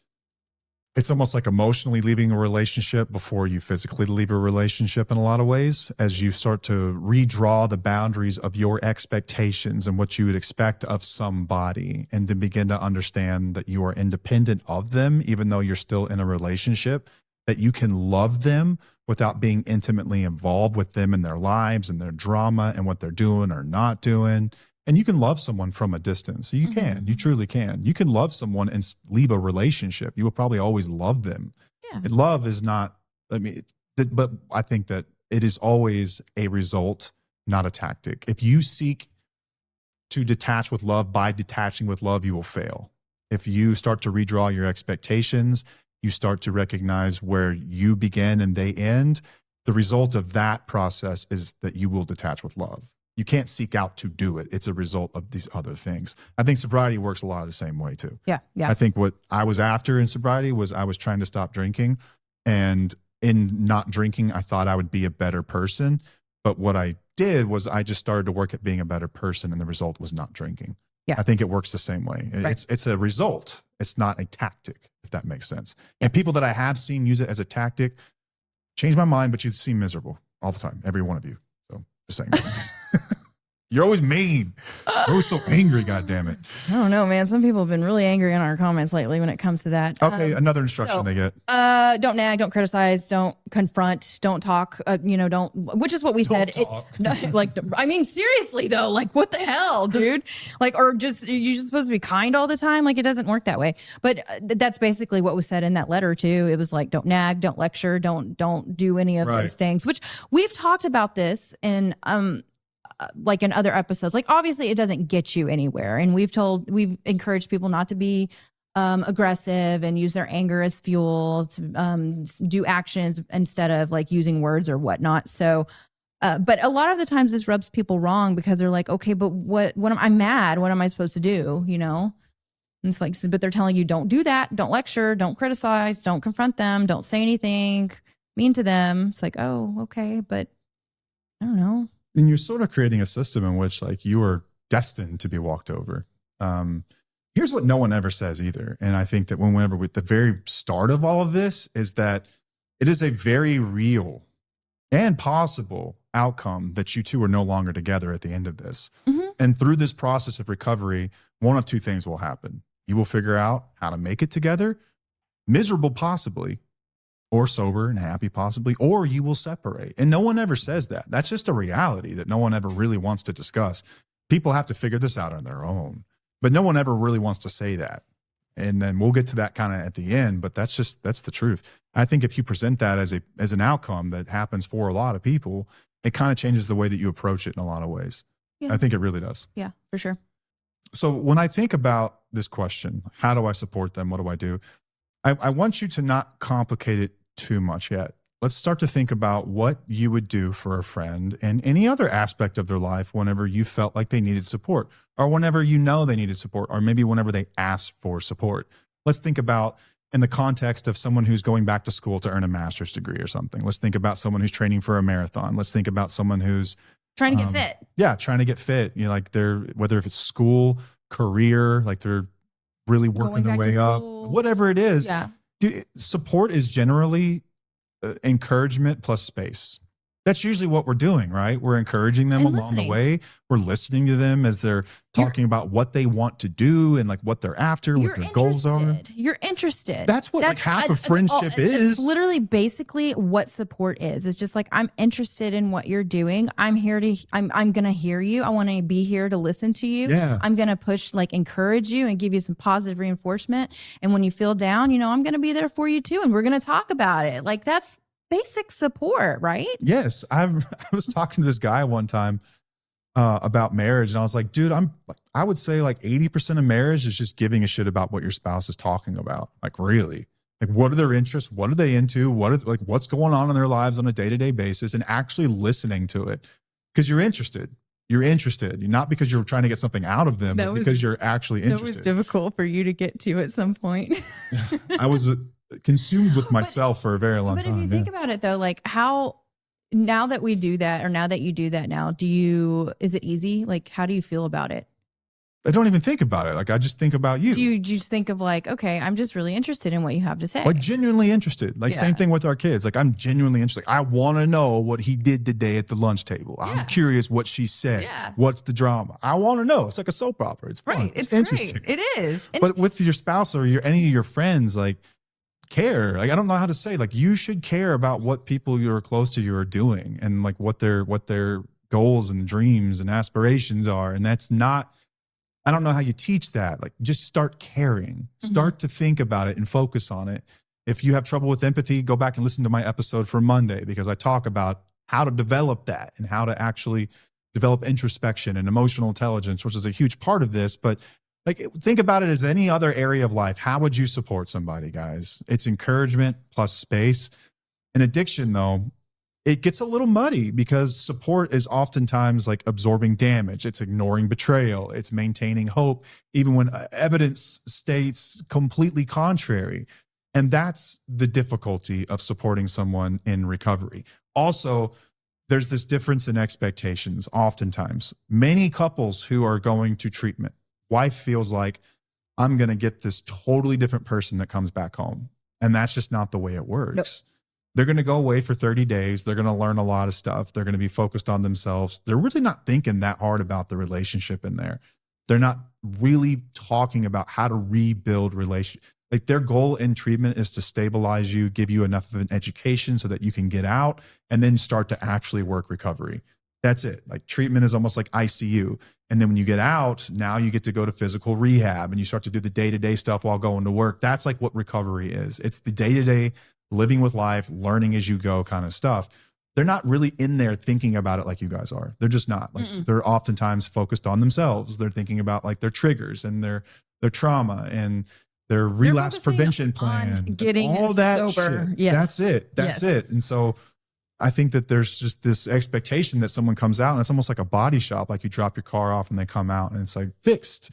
It's almost like emotionally leaving a relationship before you physically leave a relationship in a lot of ways, as you start to redraw the boundaries of your expectations and what you would expect of somebody, and then begin to understand that you are independent of them, even though you're still in a relationship, that you can love them without being intimately involved with them in their lives and their drama and what they're doing or not doing. And you can love someone from a distance. You can, you truly can. You can love someone and leave a relationship. You will probably always love them. Yeah. And love is not, I mean, but I think that it is always a result, not a tactic. If you seek to detach with love by detaching with love, you will fail. If you start to redraw your expectations, you start to recognize where you begin and they end, the result of that process is that you will detach with love. You can't seek out to do it. It's a result of these other things. I think sobriety works a lot of the same way too. Yeah. Yeah. I think what I was after in sobriety was I was trying to stop drinking, and in not drinking, I thought I would be a better person. But what I did was I just started to work at being a better person, and the result was not drinking. Yeah. I think it works the same way. Right. It's a result. It's not a tactic, if that makes sense. Yeah. And people that I have seen use it as a tactic change my mind, but you seem miserable all the time, every one of you. So just saying. You're always mean. You're always so angry, goddammit. I don't know, man. Some people have been really angry in our comments lately when it comes to that. Okay, another instruction they get. Don't nag, don't criticize, don't confront, don't talk, don't, which is what we said. I mean, seriously though, like what the hell, dude? Like, or just, you're just supposed to be kind all the time. Like it doesn't work that way. But that's basically what was said in that letter too. It was like, don't nag, don't lecture, don't do any of those things, which we've talked about this in, like in other episodes. Like obviously it doesn't get you anywhere, and we've encouraged people not to be aggressive and use their anger as fuel to do actions instead of like using words or whatnot. So but a lot of the times this rubs people wrong because they're like, okay, but what am I'm mad, what am I supposed to do, and it's like, but they're telling you don't do that, don't lecture, don't criticize, don't confront them, don't say anything mean to them. It's like, oh, okay, but I don't know. And you're sort of creating a system in which like you are destined to be walked over. Here's what no one ever says either. And I think that whenever with the very start of all of this is that it is a very real and possible outcome that you two are no longer together at the end of this. Mm-hmm. And through this process of recovery, one of two things will happen. You will figure out how to make it together, miserable possibly, or sober and happy possibly, or you will separate. And no one ever says that. That's just a reality that no one ever really wants to discuss. People have to figure this out on their own, but no one ever really wants to say that. And then we'll get to that kind of at the end, but that's the truth. I think if you present that as an outcome that happens for a lot of people, it kind of changes the way that you approach it in a lot of ways. Yeah. I think it really does. Yeah, for sure. So when I think about this question, how do I support them? What do I do? I want you to not complicate it too much yet. Let's start to think about what you would do for a friend in any other aspect of their life whenever you felt like they needed support, or whenever they needed support, or maybe whenever they asked for support. Let's think about in the context of someone who's going back to school to earn a master's degree or something. Let's think about someone who's training for a marathon. Let's think about someone who's trying to get fit. Yeah, trying to get fit. Like whether if it's school, career, like they're really working their way up, whatever it is. Yeah. Dude, support is generally encouragement plus space. That's usually what we're doing, right? We're encouraging them along the way. We're listening to them as they're talking about what they want to do and like what they're after, what their goals are. You're interested. That's what like half of friendship is. It's literally basically what support is. It's just like, I'm interested in what you're doing. I'm going to hear you. I want to be here to listen to you. Yeah. I'm going to push, like encourage you and give you some positive reinforcement. And when you feel down, I'm going to be there for you too. And we're going to talk about it. Like that's basic support, right? Yes. I was talking to this guy one time about marriage, and I was like, dude, I would say like 80% of marriage is just giving a shit about what your spouse is talking about. Like really, like what are their interests? What are they into? What's going on in their lives on a day-to-day basis, and actually listening to it because you're interested. You're interested. You're not because you're trying to get something out of them, but because you're actually interested. That was difficult for you to get to at some point. I was consumed with myself for a very long time. But if you think about it though, like now that we do that, or now that you do that now, is it easy? Like, how do you feel about it? I don't even think about it. Like, I just think about you. Do you just think of like, okay, I'm just really interested in what you have to say? Like, genuinely interested. Like, same thing with our kids. Like, I'm genuinely interested. Like, I want to know what he did today at the lunch table. I'm curious what she said. What's the drama? I want to know. It's like a soap opera. It's fun. Right. It's interesting. Great. It is. And but with your spouse or any of your friends, like, care. Like, I don't know how to say, like, you should care about what people you're close to you are doing and like what their goals and dreams and aspirations are. And that's not, I don't know how you teach that. Like, just start caring, start to think about it and focus on it. If you have trouble with empathy, go back and listen to my episode for Monday, because I talk about how to develop that and how to actually develop introspection and emotional intelligence, which is a huge part of this. But like, think about it as any other area of life. How would you support somebody, guys? It's encouragement plus space. In addiction, though, it gets a little muddy because support is oftentimes like absorbing damage. It's ignoring betrayal. It's maintaining hope, even when evidence states completely contrary. And that's the difficulty of supporting someone in recovery. Also, there's this difference in expectations. Oftentimes, many couples who are going to treatment, wife feels like, I'm going to get this totally different person that comes back home. And that's just not the way it works. Nope. They're going to go away for 30 days. They're going to learn a lot of stuff. They're going to be focused on themselves. They're really not thinking that hard about the relationship in there. They're not really talking about how to rebuild relationship. Like, their goal in treatment is to stabilize you, give you enough of an education so that you can get out and then start to actually work recovery. That's it. Like, treatment is almost like ICU. And then when you get out, now you get to go to physical rehab and you start to do the day-to-day stuff while going to work. That's like what recovery is. It's the day-to-day living with life, learning as you go kind of stuff. They're not really in there thinking about it like you guys are. They're just not. Like, they're oftentimes focused on themselves. They're thinking about like their triggers and their trauma and their relapse prevention plan, getting all that sober. shit. Yes. That's it. And so I think that there's just this expectation that someone comes out and it's almost like a body shop. Like, you drop your car off and they come out and it's like fixed.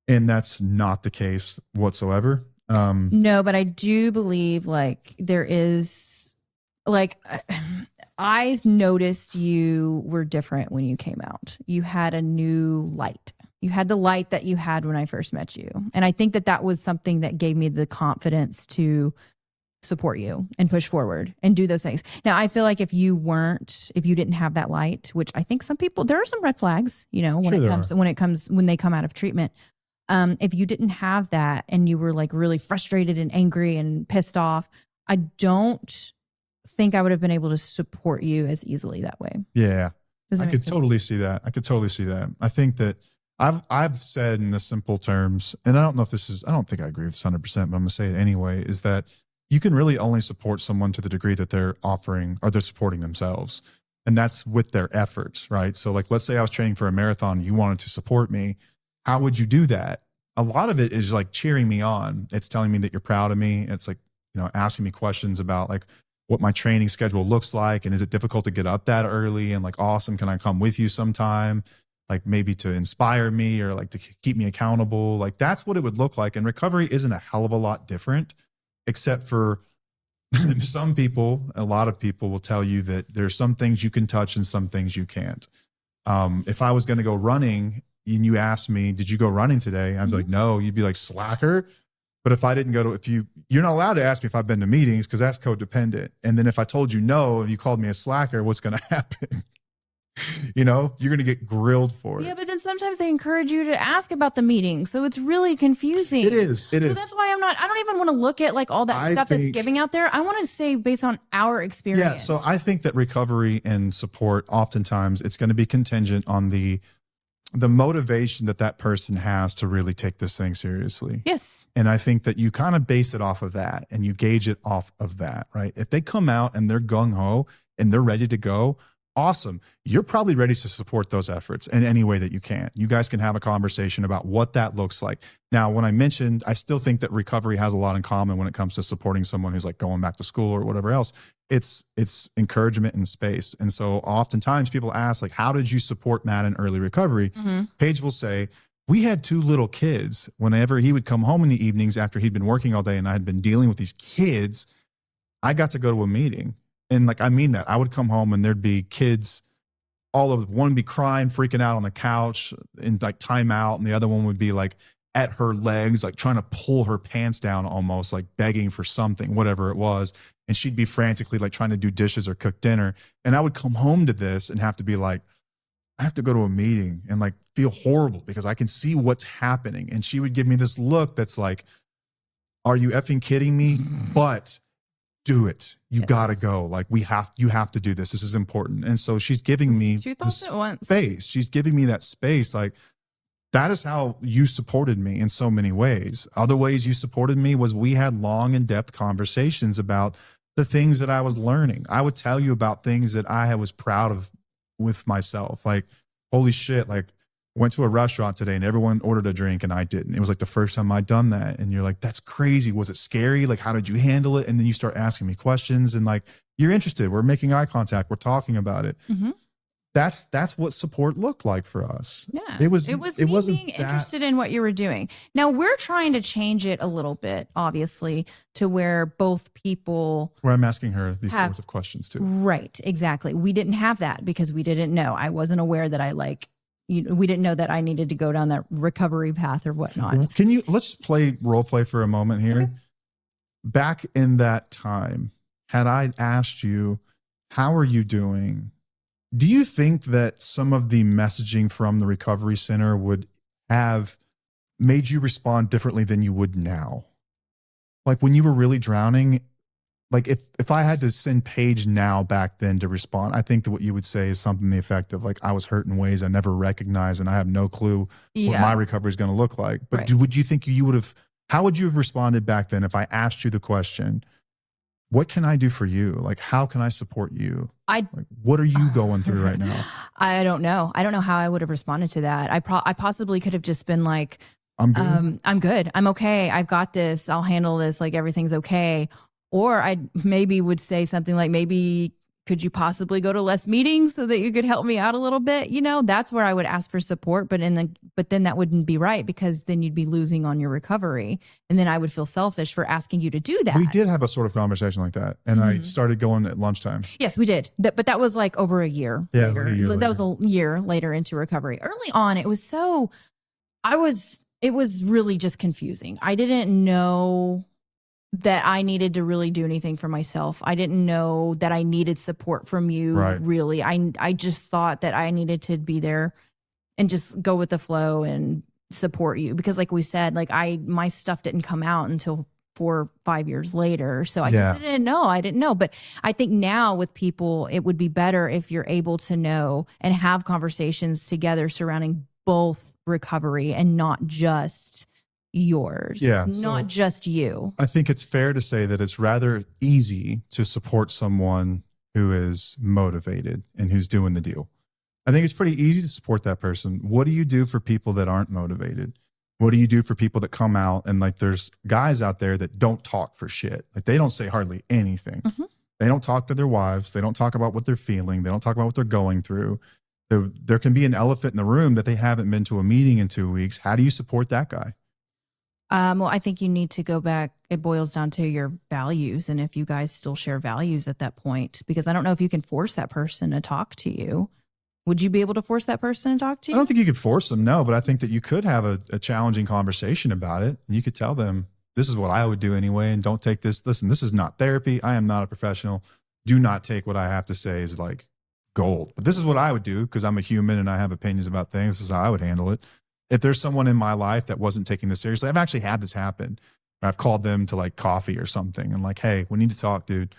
And that's not the case whatsoever. No, but I do believe like there is like, I noticed you were different when you came out. You had a new light. You had the light that you had when I first met you. And I think that that was something that gave me the confidence to support you and push forward and do those things. Now, I feel like if you didn't have that light, which I think some people, there are some red flags, you know, when they come out of treatment. If you didn't have that and you were like really frustrated and angry and pissed off, I don't think I would have been able to support you as easily that way. Yeah. I could totally see that. I think that I've said in the simple terms, and I don't know if I don't think I agree with this 100%, but I'm going to say it anyway, is that you can really only support someone to the degree that they're offering or they're supporting themselves. And that's with their efforts, right? So like, let's say I was training for a marathon, you wanted to support me. How would you do that? A lot of it is like cheering me on. It's telling me that you're proud of me. It's like, you know, asking me questions about like what my training schedule looks like. And is it difficult to get up that early? And like, awesome, can I come with you sometime? Like, maybe to inspire me or like to keep me accountable. Like, that's what it would look like. And recovery isn't a hell of a lot different, except for some people, a lot of people will tell you that there's some things you can touch and some things you can't. If I was going to go running and you asked me, did you go running today? I'd be like, no. You'd be like, slacker. But if I didn't go to, you're not allowed to ask me if I've been to meetings because that's codependent. And then if I told you no, and you called me a slacker, what's going to happen? You know, you're going to get grilled for it. Yeah, but then sometimes they encourage you to ask about the meeting. So it's really confusing. It is. So that's why I don't even want to look at like all that stuff that's giving out there. I want to say based on our experience. Yeah. So I think that recovery and support, oftentimes it's going to be contingent on the motivation that person has to really take this thing seriously. Yes. And I think that you kind of base it off of that and you gauge it off of that, right? If they come out and they're gung-ho and they're ready to go, awesome. You're probably ready to support those efforts in any way that you can. You guys can have a conversation about what that looks like. Now, when I mentioned, I still think that recovery has a lot in common when it comes to supporting someone who's like going back to school or whatever else. It's encouragement and space. And so oftentimes people ask, like, how did you support Matt in early recovery? Paige will say, we had 2 little kids. Whenever he would come home in the evenings after he'd been working all day and I had been dealing with these kids, I got to go to a meeting. And like, I mean that. I would come home and there'd be kids all of one would be crying, freaking out on the couch in like timeout. And the other one would be like at her legs, like trying to pull her pants down, almost like begging for something, whatever it was. And she'd be frantically like trying to do dishes or cook dinner. And I would come home to this and have to be like, I have to go to a meeting and like feel horrible because I can see what's happening. And she would give me this look that's like, are you effing kidding me? But do it. You gotta go. Like you have to do this. This is important. And so she's giving me two thoughts at once. Space. She's giving me that space. Like, that is how you supported me in so many ways. Other ways you supported me was we had long in-depth conversations about the things that I was learning. I would tell you about things that I was proud of with myself. Like, holy shit, like went to a restaurant today and everyone ordered a drink and I didn't. It was like the first time I'd done that. And you're like, that's crazy. Was it scary? Like, how did you handle it? And then you start asking me questions and like, you're interested. We're making eye contact. We're talking about it. Mm-hmm. That's what support looked like for us. Yeah. It wasn't being that interested in what you were doing. Now we're trying to change it a little bit, obviously, to where both people where I'm asking her these sorts of questions too. Right. Exactly. We didn't have that because we didn't know. I wasn't aware that we didn't know that I needed to go down that recovery path or whatnot. Let's role play for a moment here. Okay. Back in that time, had I asked you, how are you doing? Do you think that some of the messaging from the recovery center would have made you respond differently than you would now? Like when you were really drowning, like if I had to send Paige now back then to respond, I think that what you would say is something to the effect of like, I was hurt in ways I never recognized and I have no clue what my recovery is going to look like. But would you think you would have, how would you have responded back then if I asked you the question, what can I do for you? Like, how can I support you? What are you going through right now? I don't know. I don't know how I would have responded to that. I possibly could have just been like, I'm good. I'm good. I'm okay. I've got this. I'll handle this. Like everything's okay. Or I maybe would say something like, maybe could you possibly go to less meetings so that you could help me out a little bit? You know, that's where I would ask for support. But then that wouldn't be right because then you'd be losing on your recovery. And then I would feel selfish for asking you to do that. We did have a sort of conversation like that. And I started going at lunchtime. Yes, we did. But that was like over a year. Yeah, later. Like a year later. That was a year later into recovery. Early on, it was really just confusing. I didn't know that I needed to really do anything for myself. I didn't know that I needed support from you. Right. Really. I just thought that I needed to be there and just go with the flow and support you. Because like we said, like my stuff didn't come out until 4 or 5 years later. So I just didn't know. I didn't know. But I think now with people, it would be better if you're able to know and have conversations together surrounding both recovery and not just yours. Yeah. Not just you. I think it's fair to say that it's rather easy to support someone who is motivated and who's doing the deal. I think it's pretty easy to support that person. What do you do for people that aren't motivated? What do you do for people that come out and like there's guys out there that don't talk for shit. Like they don't say hardly anything. Mm-hmm. They don't talk to their wives. They don't talk about what they're feeling. They don't talk about what they're going through. There can be an elephant in the room that they haven't been to a meeting in 2 weeks. How do you support that guy? Well, I think you need to go back. It boils down to your values. And if you guys still share values at that point, because I don't know if you can force that person to talk to you. Would you be able to force that person to talk to you? I don't think you could force them, no, but I think that you could have a challenging conversation about it. And you could tell them, this is what I would do anyway. And don't take this. Listen, this is not therapy. I am not a professional. Do not take what I have to say as like gold. But this is what I would do because I'm a human and I have opinions about things. This is how I would handle it. If there's someone in my life that wasn't taking this seriously, I've actually had this happen. I've called them to like coffee or something and like, hey, we need to talk, dude.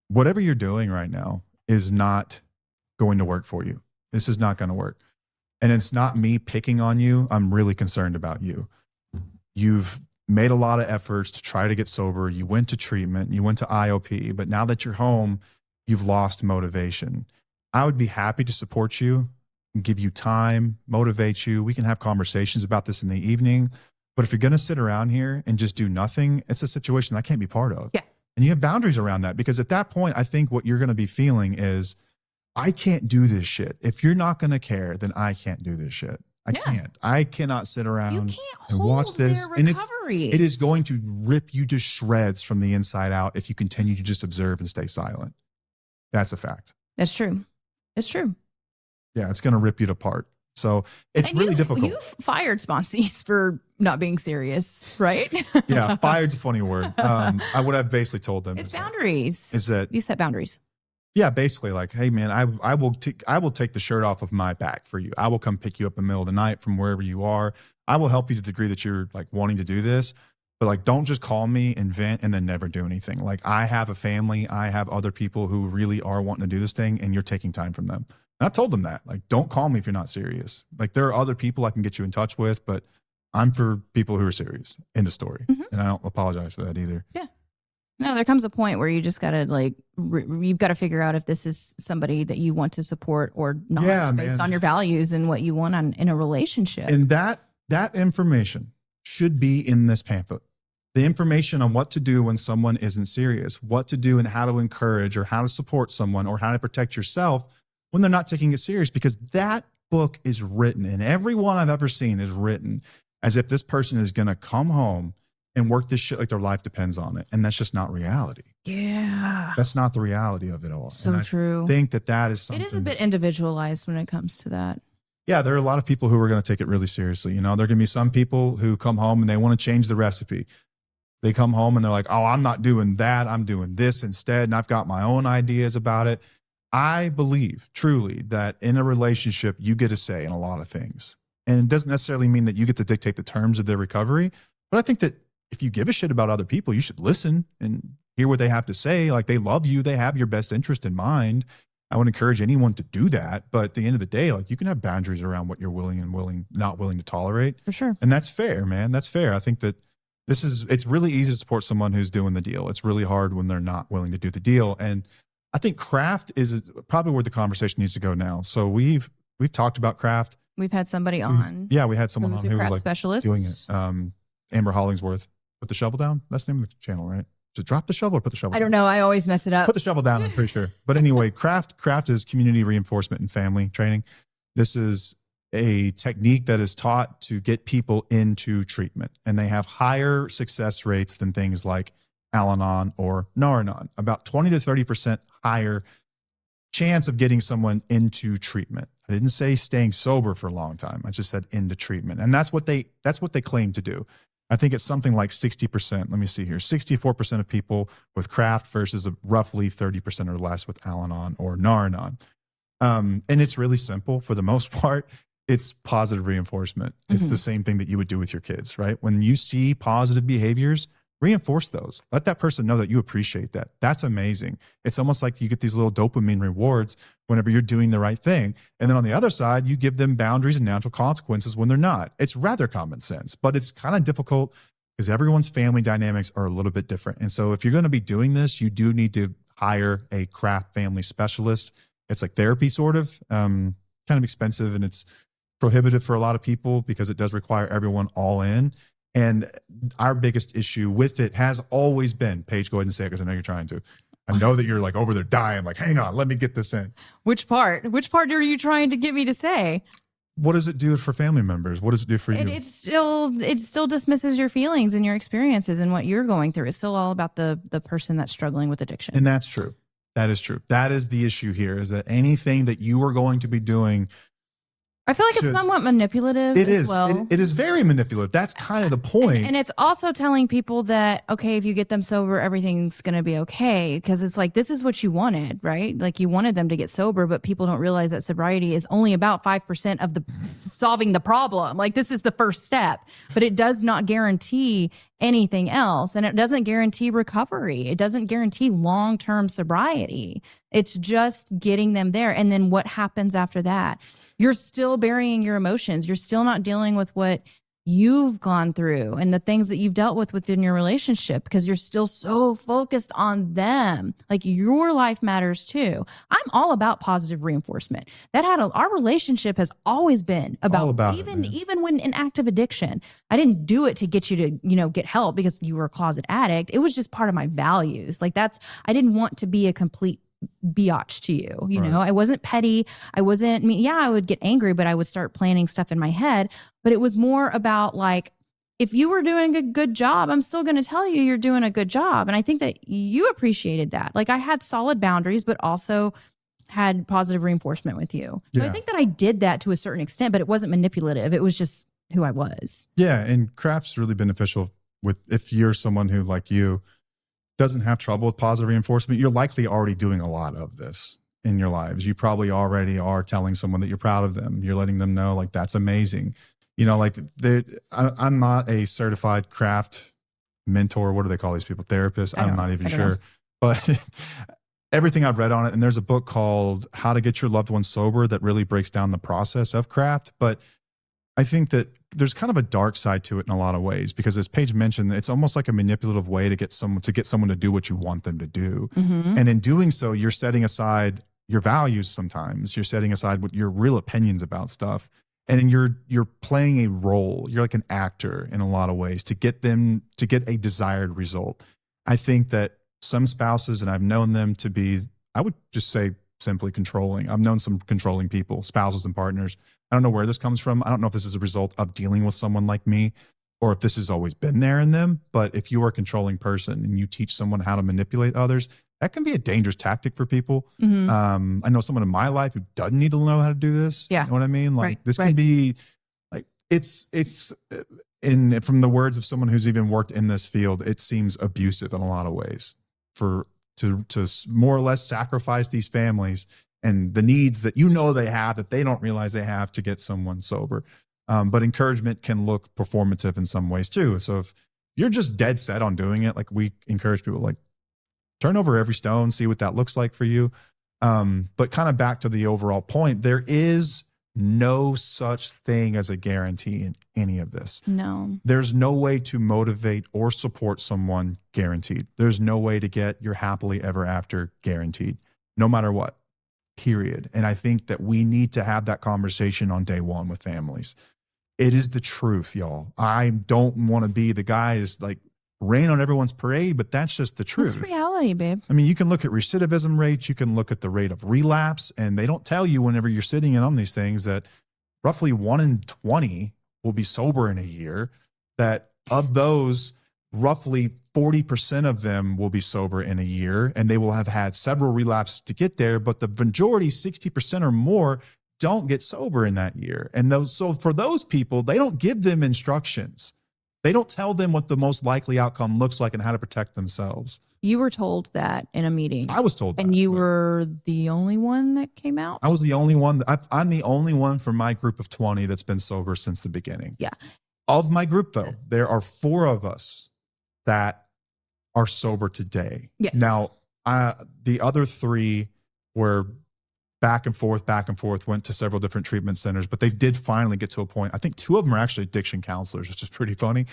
Whatever you're doing right now is not going to work for you. This is not going to work. And it's not me picking on you. I'm really concerned about you. You've made a lot of efforts to try to get sober. You went to treatment, you went to IOP, but now that you're home, you've lost motivation. I would be happy to support you, give you time, motivate you. We can have conversations about this in the evening. But if you're going to sit around here and just do nothing, it's a situation I can't be part of. Yeah. And you have boundaries around that because at that point, I think what you're going to be feeling is, I can't do this shit. If you're not going to care, then I can't do this shit. I can't. I cannot sit around and watch this. And it is going to rip you to shreds from the inside out if you continue to just observe and stay silent. That's a fact. That's true. It's true. Yeah, it's going to rip you apart. So it's And really difficult. You've fired sponsees for not being serious, right? Yeah, fired's a funny word. What I've basically told them It's is boundaries. is that you set boundaries. yeah, basically like, hey man, I will take the shirt off of my back for you. I will come pick you up in the middle of the night from wherever you are. I will help you to the degree that you're like wanting to do this. But like, don't just call me and vent and then never do anything. Like, I have a family. I have other people who really are wanting to do this thing, and you're taking time from them. And I've told them that. Like, don't call me if you're not serious. Like, there are other people I can get you in touch with, but I'm for people who are serious. End of story. Mm-hmm. And I don't apologize for that either. Yeah. No, there comes a point where you just got to like, you've got to figure out if this is somebody that you want to support or not, based on your values and what you want in a relationship. And that information should be in this pamphlet. The information on what to do when someone isn't serious, what to do and how to encourage or how to support someone or how to protect yourself when they're not taking it serious, because that book is written, and every one I've ever seen is written as if this person is going to come home and work this shit like their life depends on it. And that's just not reality. Yeah. That's not the reality of it all. So and true. I think that is something. It is a bit individualized when it comes to that. Yeah, there are a lot of people who are going to take it really seriously. You know, there are going to be some people who come home and they want to change the recipe. They come home and they're like, oh, I'm not doing that. I'm doing this instead. And I've got my own ideas about it. I believe truly that in a relationship, you get a say in a lot of things. And it doesn't necessarily mean that you get to dictate the terms of their recovery. But I think that if you give a shit about other people, you should listen and hear what they have to say. Like, they love you. They have your best interest in mind. I would encourage anyone to do that. But at the end of the day, like, you can have boundaries around what you're not willing to tolerate. For sure. And that's fair, man. That's fair. I think that it's really easy to support someone who's doing the deal. It's really hard when they're not willing to do the deal. And I think craft is probably where the conversation needs to go now. So we've talked about craft. We've had somebody on. We had someone on who was like specialist doing it. Amber Hollingsworth. Put the shovel down. That's the name of the channel, right? To drop the shovel or put the shovel down? I don't know. I always mess it up. Put the shovel down, I'm pretty sure. But anyway, craft is community reinforcement and family training. This is a technique that is taught to get people into treatment. And they have higher success rates than things like Al-Anon or Nar-Anon. About 20 to 30% higher chance of getting someone into treatment. I didn't say staying sober for a long time. I just said into treatment. And that's what they claim to do. I think it's something like 60%. Let me see here. 64% of people with craft versus roughly 30% or less with Al-Anon or Nar-Anon. And it's really simple for the most part. It's positive reinforcement. It's the same thing that you would do with your kids, right? When you see positive behaviors, reinforce those. Let that person know that you appreciate that. That's amazing. It's almost like you get these little dopamine rewards whenever you're doing the right thing. And then on the other side, you give them boundaries and natural consequences when they're not. It's rather common sense, but it's kind of difficult because everyone's family dynamics are a little bit different. And so if you're going to be doing this, you do need to hire a craft family specialist. It's like therapy sort of, kind of expensive, and it's prohibitive for a lot of people because it does require everyone all in. And our biggest issue with it has always been, Paige, go ahead and say it because I know you're trying to. I know that you're like over there dying, like, hang on, let me get this in. Which part? Which part are you trying to get me to say? What does it do for family members? What does it do for you? It still dismisses your feelings and your experiences and what you're going through. It's still all about the person that's struggling with addiction. And that's true. That is true. That is the issue here, is that anything that you are going to be doing, I feel like it's somewhat manipulative as well. It is very manipulative. That's kind of the point. And it's also telling people that, okay, if you get them sober, everything's going to be okay. Because it's like, this is what you wanted, right? Like, you wanted them to get sober, but people don't realize that sobriety is only about 5% of the solving the problem. Like, this is the first step, but it does not guarantee anything else. And it doesn't guarantee recovery. It doesn't guarantee long-term sobriety. It's just getting them there. And then what happens after that? You're still burying your emotions. You're still not dealing with what you've gone through and the things that you've dealt with within your relationship because you're still so focused on them. Like, your life matters too. I'm all about positive reinforcement. Our relationship has always been about even when in active addiction. I didn't do it to get you to, get help because you were a closet addict. It was just part of my values. Like, I didn't want to be a complete biatch to you. You know, I wasn't petty. I would get angry, but I would start planning stuff in my head. But it was more about like, if you were doing a good job, I'm still going to tell you you're doing a good job. And I think that you appreciated that. Like, I had solid boundaries, but also had positive reinforcement with you. So I Yeah. think that I did that to a certain extent, but it wasn't manipulative. It was just who I was. Yeah. And craft's really beneficial with, if you're someone who, like you, doesn't have trouble with positive reinforcement, you're likely already doing a lot of this in your lives. You probably already are telling someone that you're proud of them. You're letting them know, like, that's amazing. You know, like I'm not a certified craft mentor. What do they call these people? Therapists? I'm not even sure. But everything I've read on it, and there's a book called How to Get Your Loved Ones Sober that really breaks down the process of craft. But I think that there's kind of a dark side to it in a lot of ways, because as Paige mentioned, it's almost like a manipulative way to get someone to do what you want them to do. Mm-hmm. And in doing so, you're setting aside your values. Sometimes you're setting aside what your real opinions about stuff. And then you're playing a role. You're like an actor in a lot of ways to get a desired result. I think that some spouses, and I've known them to be, I would just say simply controlling. I've known some controlling people, spouses and partners. I don't know where this comes from. I don't know if this is a result of dealing with someone like me or if this has always been there in them. But if you are a controlling person and you teach someone how to manipulate others, that can be a dangerous tactic for people. Mm-hmm. I know someone in my life who doesn't need to know how to do this. Yeah. You know what I mean? Like Right, this right. can be like, it's in, from the words of someone who's even worked in this field, it seems abusive in a lot of ways to more or less sacrifice these families and the needs that you know they have that they don't realize they have to get someone sober. But encouragement can look performative in some ways too. So if you're just dead set on doing it, like we encourage people, like turn over every stone, see what that looks like for you. But kind of back to the overall point, there is no such thing as a guarantee in any of this. No. There's no way to motivate or support someone guaranteed. There's no way to get your happily ever after guaranteed, no matter what, period. And I think that we need to have that conversation on day one with families. It is the truth, y'all. I don't want to be the guy that's like rain on everyone's parade, but that's just the truth. It's reality, babe. I mean, you can look at recidivism rates, you can look at the rate of relapse, and they don't tell you whenever you're sitting in on these things that roughly 1 in 20 will be sober in a year, that of those, roughly 40% of them will be sober in a year, and they will have had several relapses to get there, but the majority, 60% or more, don't get sober in that year. And so for those people, they don't give them instructions. They don't tell them what the most likely outcome looks like and how to protect themselves. You were told that in a meeting. I was told that. And you were the only one that came out? I was the only one. I'm the only one from my group of 20 that's been sober since the beginning. Yeah. Of my group, though, there are 4 of us that are sober today. Yes. Now, the other 3 were back and forth, went to several different treatment centers, but they did finally get to a point. I think 2 of them are actually addiction counselors, which is pretty funny.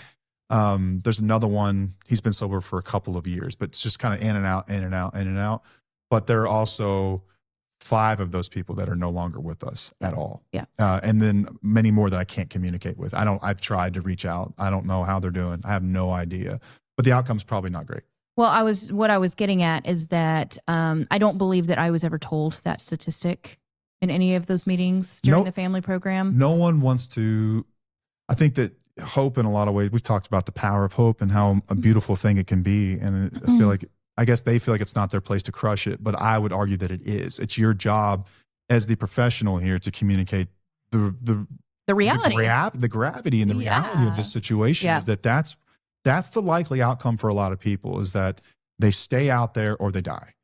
There's another one, he's been sober for a couple of years, but it's just kind of in and out. But there are also 5 of those people that are no longer with us at all. Yeah. And then many more that I can't communicate with. I've tried to reach out. I don't know how they're doing. I have no idea, but the outcome's probably not great. Well, what I was getting at is that I don't believe that I was ever told that statistic in any of those meetings during the family program. No one wants to. I think that hope, in a lot of ways, we've talked about the power of hope and how a beautiful thing it can be. And I feel like, I guess they feel like it's not their place to crush it, but I would argue that it is. It's your job as the professional here to communicate the reality, the gravity and the reality of this situation. Is that's the likely outcome for a lot of people, is that they stay out there or they die.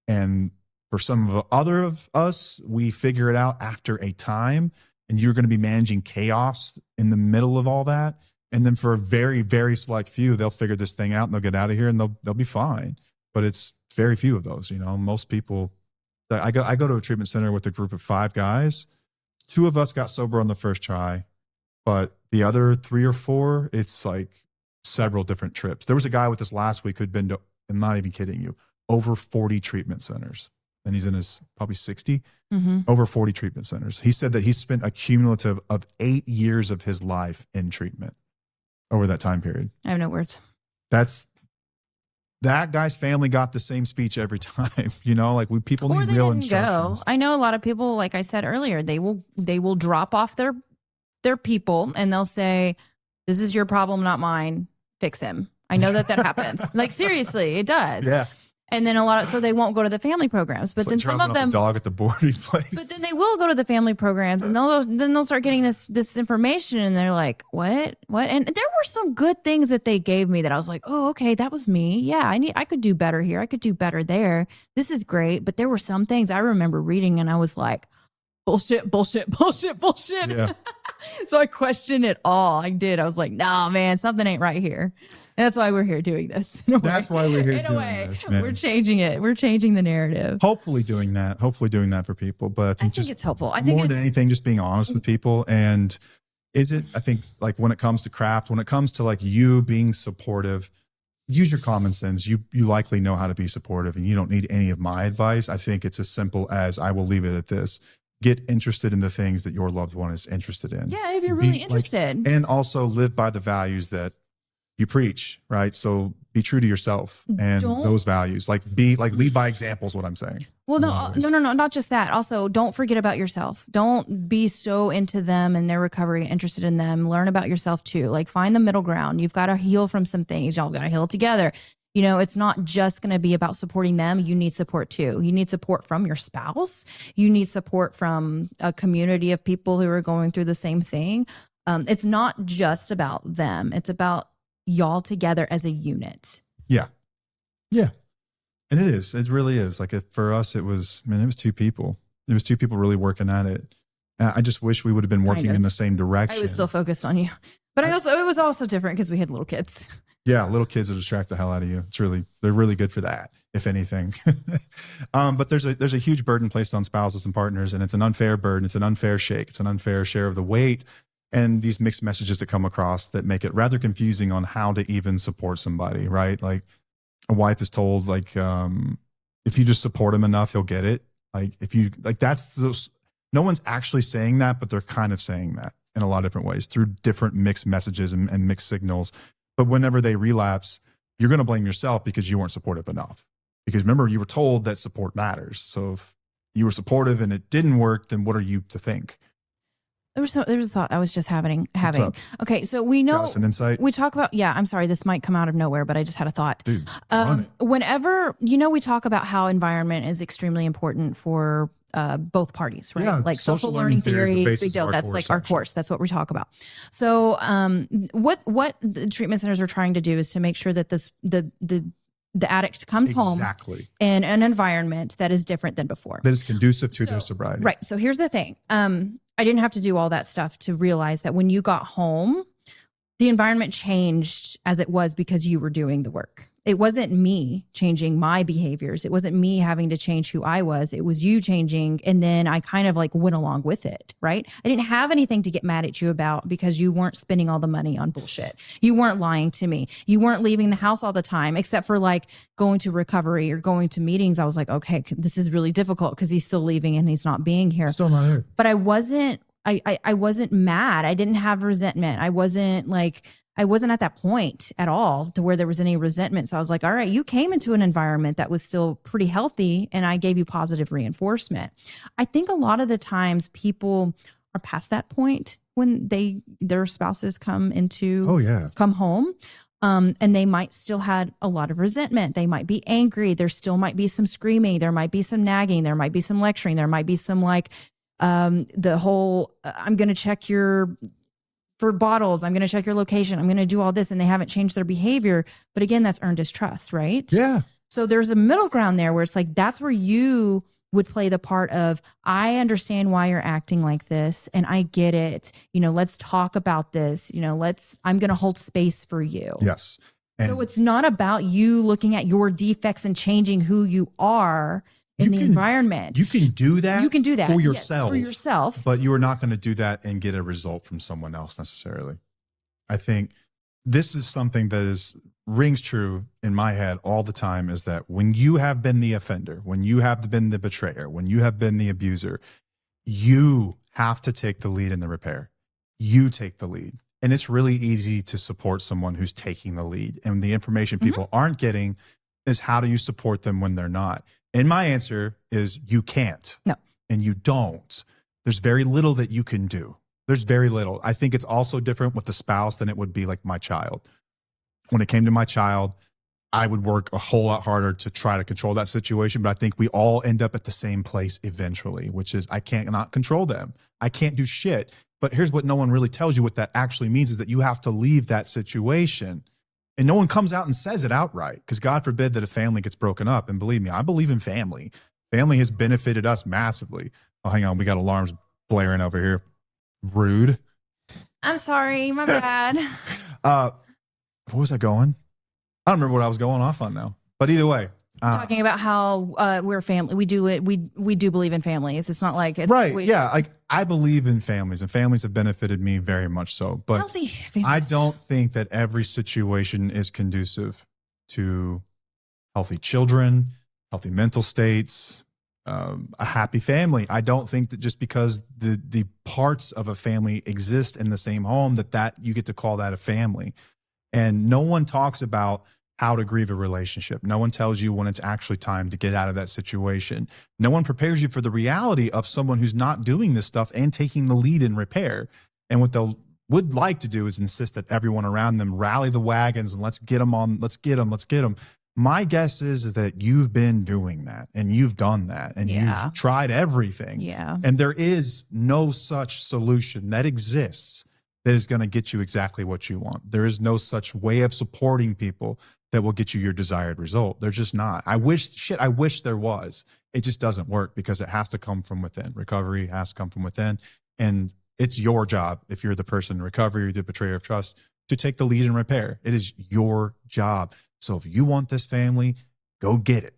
And for some of other of us, we figure it out after a time, and you're going to be managing chaos in the middle of all that. And then for a very, very select few, they'll figure this thing out and they'll get out of here and they'll be fine. But it's very few of those, you know. Most people, I go to a treatment center with a group of 5 guys. 2 of us got sober on the first try, but the other 3 or 4, it's like several different trips. There was a guy with us last week who'd been to, I'm not even kidding you, over 40 treatment centers. And he's in his probably 60, over 40 treatment centers. He said that he spent a cumulative of 8 years of his life in treatment over that time period. I have no words. That guy's family got the same speech every time, you know, like people need real instructions. I know a lot of people, like I said earlier, they will drop off their people and they'll say, "This is your problem, not mine. Fix him." I know that happens. Like, seriously, it does. Yeah. And then so they won't go to the family programs. But It's then like some dropping of them, off the dog at the boarding place. but then they will go to the family programs, and they'll start getting this information, and they're like, what? And there were some good things that they gave me that I was like, oh, okay, that was me. Yeah, I could do better here. I could do better there. This is great. But there were some things I remember reading, and I was like, bullshit, bullshit, bullshit, bullshit. Yeah. So I questioned it all. I did. I was like, nah, man, something ain't right here. And that's why we're here doing this. That's why we're here in a doing way, this, man. we're changing it. We're changing the narrative. Hopefully doing that for people. But I think, I think it's helpful. I think more than anything, just being honest with people. And I think like when it comes to craft, when it comes to like you being supportive, use your common sense. You likely know how to be supportive, and you don't need any of my advice. I think it's as simple as, I will leave it at this: get interested in the things that your loved one is interested in. Yeah, if you're really interested. And also live by the values that you preach, right? So be true to yourself and those values. Lead by example is what I'm saying. Well, no, not just that. Also, don't forget about yourself. Don't be so into them and their recovery, interested in them. Learn about yourself too. Like, find the middle ground. You've got to heal from some things. Y'all got to heal together. You know, it's not just going to be about supporting them. You need support too. You need support from your spouse. You need support from a community of people who are going through the same thing. It's not just about them. It's about y'all together as a unit. Yeah. Yeah. And it is. It really is. Like, for us, it was two people. It was two people really working at it. I just wish we would have been working in the same direction. I was still focused on you. But it was also different because we had little kids. Yeah, little kids will distract the hell out of you. They're really good for that, if anything. But there's a huge burden placed on spouses and partners, and it's an unfair burden. It's an unfair shake. It's an unfair share of the weight, and these mixed messages that come across that make it rather confusing on how to even support somebody, right? Like, a wife is told, like, if you just support him enough, he'll get it. Like, if you like, no one's actually saying that, but they're kind of saying that in a lot of different ways through different mixed messages and mixed signals. But whenever they relapse, you're going to blame yourself because you weren't supportive enough. Because remember, you were told that support matters. So if you were supportive and it didn't work, then what are you to think? There was a thought I was just having. Okay, so we know. Got us an insight? We talk about, I'm sorry, this might come out of nowhere, but I just had a thought. Dude, run it. Whenever, we talk about how environment is extremely important for both parties, right? Yeah, like social learning theory, big deal. That's like our course. That's what we talk about. So what the treatment centers are trying to do is to make sure that the addict comes home in an environment that is different than before. That is conducive to their sobriety. Right. So here's the thing. I didn't have to do all that stuff to realize that when you got home, the environment changed as it was because you were doing the work. It wasn't me changing my behaviors. It wasn't me having to change who I was. It was you changing. And then I kind of like went along with it, right? I didn't have anything to get mad at you about because you weren't spending all the money on bullshit. You weren't lying to me. You weren't leaving the house all the time, except for like going to recovery or going to meetings. I was like, okay, this is really difficult because he's still leaving and he's not being here. Still not here. But I wasn't mad. I didn't have resentment. I wasn't at that point at all to where there was any resentment. So I was like, all right, you came into an environment that was still pretty healthy and I gave you positive reinforcement. I think a lot of the times people are past that point when their spouses come home. And they might still had a lot of resentment. They might be angry. There still might be some screaming. There might be some nagging. There might be some lecturing. There might be some like, the whole, I'm going to check for bottles. I'm going to check your location. I'm going to do all this. And they haven't changed their behavior. But again, that's earned distrust, right? Yeah. So there's a middle ground there where it's like, that's where you would play the part of, I understand why you're acting like this. And I get it. Let's talk about this. I'm going to hold space for you. Yes. So it's not about you looking at your defects and changing who you are in the environment. You can do that. You can do that for yourself. Yes, for yourself. But you are not going to do that and get a result from someone else necessarily. I think this is something that rings true in my head all the time, is that when you have been the offender, when you have been the betrayer, when you have been the abuser, you have to take the lead in the repair. You take the lead. And it's really easy to support someone who's taking the lead. And the information people aren't getting is, how do you support them when they're not? And my answer is, you can't. No. And you don't. There's very little that you can do. There's very little. I think it's also different with the spouse than it would be like my child. When it came to my child, I would work a whole lot harder to try to control that situation. But I think we all end up at the same place eventually, which is I can't not control them. I can't do shit. But here's what no one really tells you what that actually means is that you have to leave that situation. And no one comes out and says it outright because God forbid that a family gets broken up. And believe me, I believe in family. Family has benefited us massively. Oh, hang on. We got alarms blaring over here. Rude. I'm sorry. My bad. Where was I going? I don't remember what I was going off on now. But either way. Talking about how we're family. We do it. We do believe in families. It's not like it's right. Yeah. Like I believe in families and families have benefited me very much so. But healthy families. I don't think that every situation is conducive to healthy children, healthy mental states, a happy family. I don't think that just because the parts of a family exist in the same home that you get to call that a family. And no one talks about how to grieve a relationship. No one tells you when it's actually time to get out of that situation. No one prepares you for the reality of someone who's not doing this stuff and taking the lead in repair. And what they'll would like to do is insist that everyone around them rally the wagons and let's get them on, let's get them. My guess is that you've been doing that and you've done that and you've tried everything. Yeah. And there is no such solution that exists that is going to get you exactly what you want. There is no such way of supporting people that will get you your desired result. There's just not. I wish there was. It just doesn't work because it has to come from within. Recovery has to come from within. And it's your job, if you're the person in recovery or the betrayer of trust, to take the lead in repair. It is your job. So if you want this family, go get it.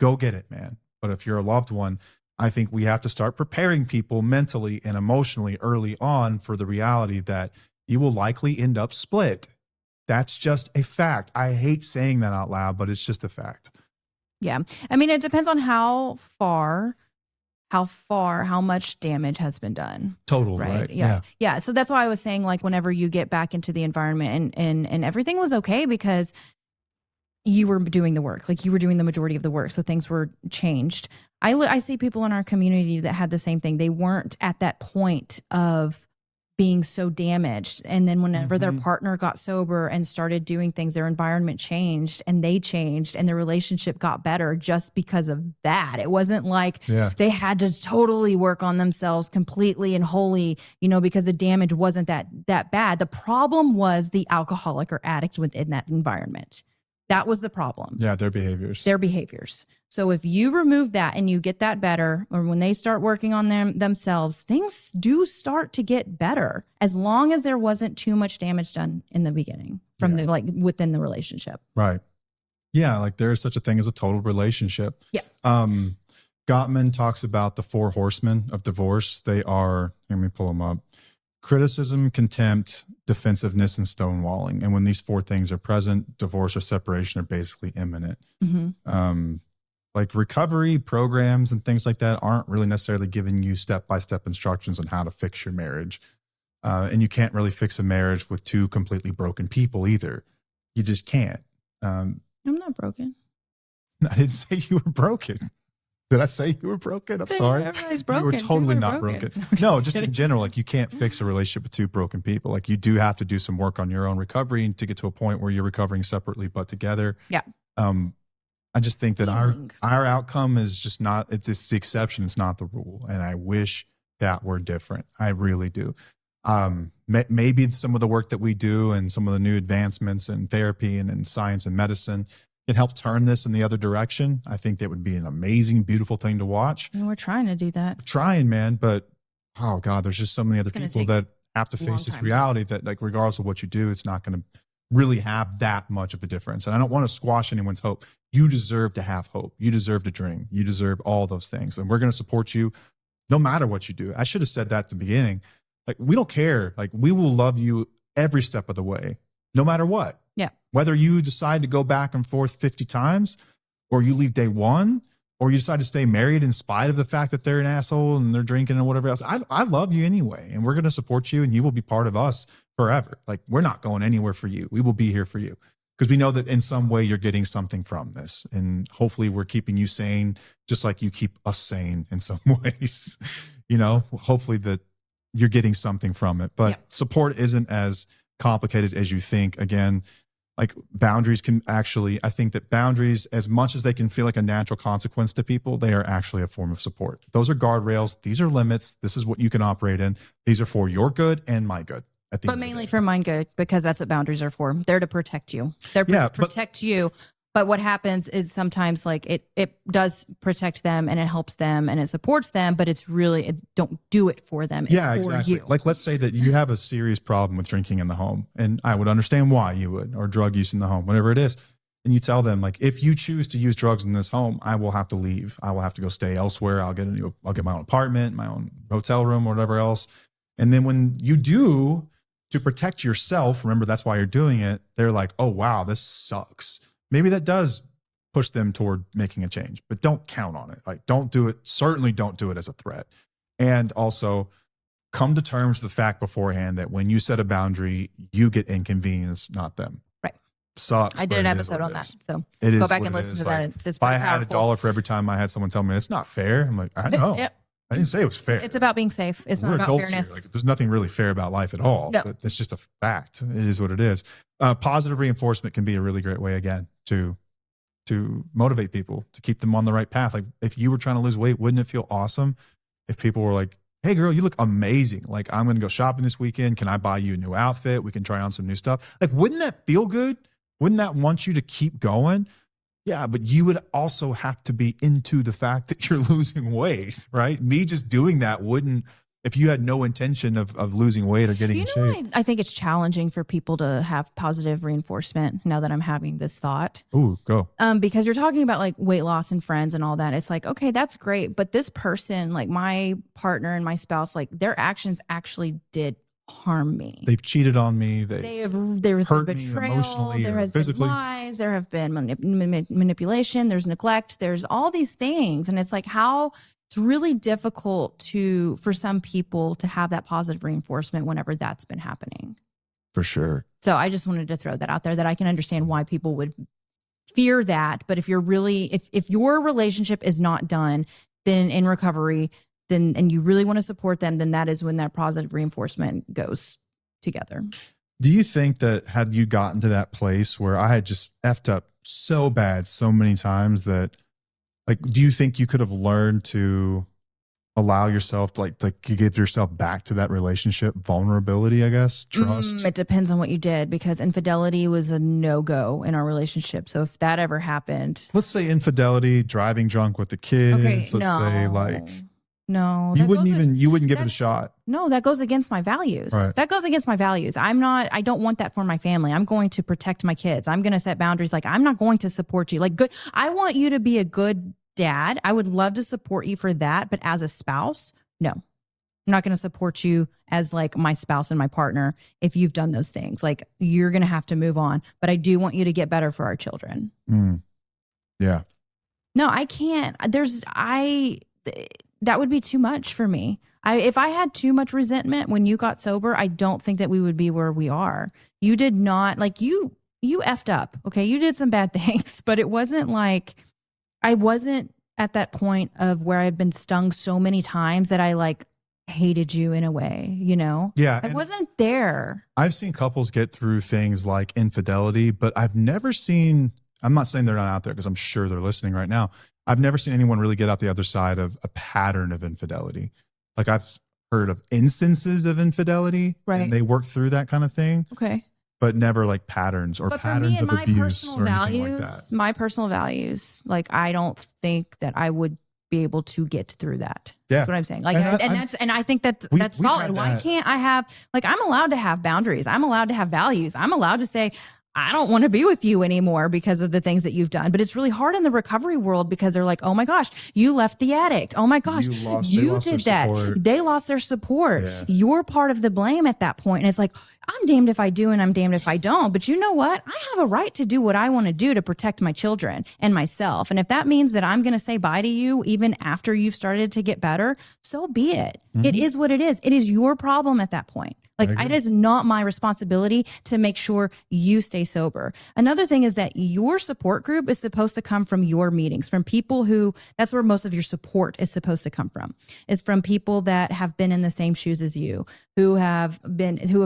Go get it, man. But if you're a loved one, I think we have to start preparing people mentally and emotionally early on for the reality that you will likely end up split. That's just a fact. I hate saying that out loud, but it's just a fact. Yeah. I mean, it depends on how much damage has been done. Total, right? Yeah. So that's why I was saying, like, whenever you get back into the environment and everything was okay because you were doing the work, like you were doing the majority of the work. So things were changed. I see people in our community that had the same thing. They weren't at that point of being so damaged. And then whenever their partner got sober and started doing things, their environment changed and they changed and their relationship got better just because of that. It wasn't like they had to totally work on themselves completely and wholly, because the damage wasn't that bad. The problem was the alcoholic or addict within that environment. That was the problem. Yeah, their behaviors. So if you remove that and you get that better, or when they start working on themselves, things do start to get better as long as there wasn't too much damage done in the beginning from within the relationship. Right. Yeah. Like there is such a thing as a total relationship. Yeah. Gottman talks about the 4 horsemen of divorce. They are, let me pull them up. Criticism, contempt, defensiveness, and stonewalling. And when these 4 things are present, divorce or separation are basically imminent. Like recovery programs and things like that aren't really necessarily giving you step-by-step instructions on how to fix your marriage. And you can't really fix a marriage with 2 completely broken people either. You just can't. I'm not broken. I didn't say you were broken. Did I say you were broken? I'm sorry. You were totally not broken. No, just in general, like you can't fix a relationship with 2 broken people. Like you do have to do some work on your own recovery to get to a point where you're recovering separately but together. Yeah. I just think that our outcome is just not, it's the exception. It's not the rule. And I wish that were different. I really do. Maybe some of the work that we do and some of the new advancements in therapy and in science and medicine can help turn this in the other direction. I think that would be an amazing, beautiful thing to watch. And we're trying to do that. We're trying, man. But, oh God, there's just so many other people that have to face this reality that, like, regardless of what you do, it's not going to really have that much of a difference. And I don't want to squash anyone's hope. You deserve to have hope. You deserve to dream. You deserve all those things. And we're going to support you no matter what you do. I should have said that at the beginning. Like, we don't care. Like, we will love you every step of the way, no matter what. Yeah. Whether you decide to go back and forth 50 times or you leave day one, or you decide to stay married in spite of the fact that they're an asshole and they're drinking and whatever else. I love you anyway. And we're going to support you and you will be part of us forever. Like, we're not going anywhere for you. We will be here for you because we know that in some way you're getting something from this. And hopefully we're keeping you sane, just like you keep us sane in some ways. Hopefully that you're getting something from it. But support isn't as complicated as you think. Again, Like boundaries can actually, I think that boundaries, as much as they can feel like a natural consequence to people, they are actually a form of support. Those are guardrails. These are limits. This is what you can operate in. These are for your good and my good. But mainly for mine good, because that's what boundaries are for. They're to protect you. They're to protect you. But what happens is sometimes like it does protect them and it helps them and it supports them, but it's really, don't do it for them. It's for exactly. you. Like let's say that you have a serious problem with drinking in the home, and I would understand why you would, or drug use in the home, whatever it is. And you tell them like, if you choose to use drugs in this home, I will have to leave. I will have to go stay elsewhere. I'll get my own apartment, my own hotel room, or whatever else. And then when you do, to protect yourself, remember that's why you're doing it. They're like, oh wow, this sucks. Maybe that does push them toward making a change, but don't count on it. Like, don't do it. Certainly don't do it as a threat. And also come to terms with the fact beforehand that when you set a boundary, you get inconvenienced, not them. Right. Sucks. I did an episode on that. So go back and listen to that. It's if I had $1 for every time I had someone tell me it's not fair, I'm like, I know. Yep. I didn't say it was fair. It's about being safe. It's not about fairness. Like, there's nothing really fair about life at all. No. But it's just a fact. It is what it is. Positive reinforcement can be a really great way, again, to motivate people, to keep them on the right path. Like if you were trying to lose weight, wouldn't it feel awesome if people were like, hey girl, you look amazing. Like I'm going to go shopping this weekend. Can I buy you a new outfit? We can try on some new stuff. Like, wouldn't that feel good? Wouldn't that want you to keep going? Yeah, but you would also have to be into the fact that you're losing weight, right? Me just doing that wouldn't, if you had no intention of losing weight or getting in shape. I think it's challenging for people to have positive reinforcement now that I'm having this thought. Ooh, go. Because you're talking about like weight loss and friends and all that. It's like, okay, that's great. But this person, like my partner and my spouse, like their actions actually did harm me. They've cheated on me. There was hurt me betrayal, emotionally, there has physically. been lies, there have been manipulation, there's neglect, there's all these things. And it's like it's really difficult for some people to have that positive reinforcement whenever that's been happening. For sure. So I just wanted to throw that out there, that I can understand why people would fear that. But if you're really, if your relationship is not done, then in recovery, and you really want to support them, then that is when that positive reinforcement goes together. Do you think that had you gotten to that place where I had just effed up so bad so many times that, like, do you think you could have learned to allow yourself to like give yourself back to that relationship, vulnerability, I guess, trust? It depends on what you did, because infidelity was a no-go in our relationship. So if that ever happened, let's say infidelity, driving drunk with the kids, let's say like, no, you wouldn't give it a shot. No, that goes against my values. Right. That goes against my values. I don't want that for my family. I'm going to protect my kids. I'm going to set boundaries. Like, I'm not going to support you. Like, good. I want you to be a good dad. I would love to support you for that. But as a spouse, no, I'm not going to support you as like my spouse and my partner. If you've done those things, like, you're going to have to move on. But I do want you to get better for our children. Yeah. No, I can't. That would be too much for me. If I had too much resentment when you got sober, I don't think that we would be where we are. You did not, like, you effed up. Okay. You did some bad things, but it wasn't like, I wasn't at that point of where I've been stung so many times that I like hated you in a way, you know? Yeah. I wasn't there. I've seen couples get through things like infidelity, but I've never seen, I'm not saying they're not out there because I'm sure they're listening right now. I've never seen anyone really get out the other side of a pattern of infidelity. Like, I've heard of instances of infidelity, right, and they work through that kind of thing. Okay. But never like patterns or patterns of abuse or anything like that. My personal values, like, I don't think that I would be able to get through that. Yeah. That's what I'm saying. Like, and I think that's solid. Why can't I have, like, I'm allowed to have boundaries. I'm allowed to have values. I'm allowed to say, I don't want to be with you anymore because of the things that you've done. But it's really hard in the recovery world because they're like, oh my gosh, you left the addict. Oh my gosh, you did that. They lost their support. Yeah. You're part of the blame at that point. And it's like, I'm damned if I do and I'm damned if I don't. But you know what? I have a right to do what I want to do to protect my children and myself. And if that means that I'm going to say bye to you even after you've started to get better, so be it. Mm-hmm. It is what it is. It is your problem at that point. Like it is not my responsibility to make sure you stay sober. Another thing is that your support group is supposed to come from your meetings, from people who, that's where most of your support is supposed to come from, is from people that have been in the same shoes as you, who have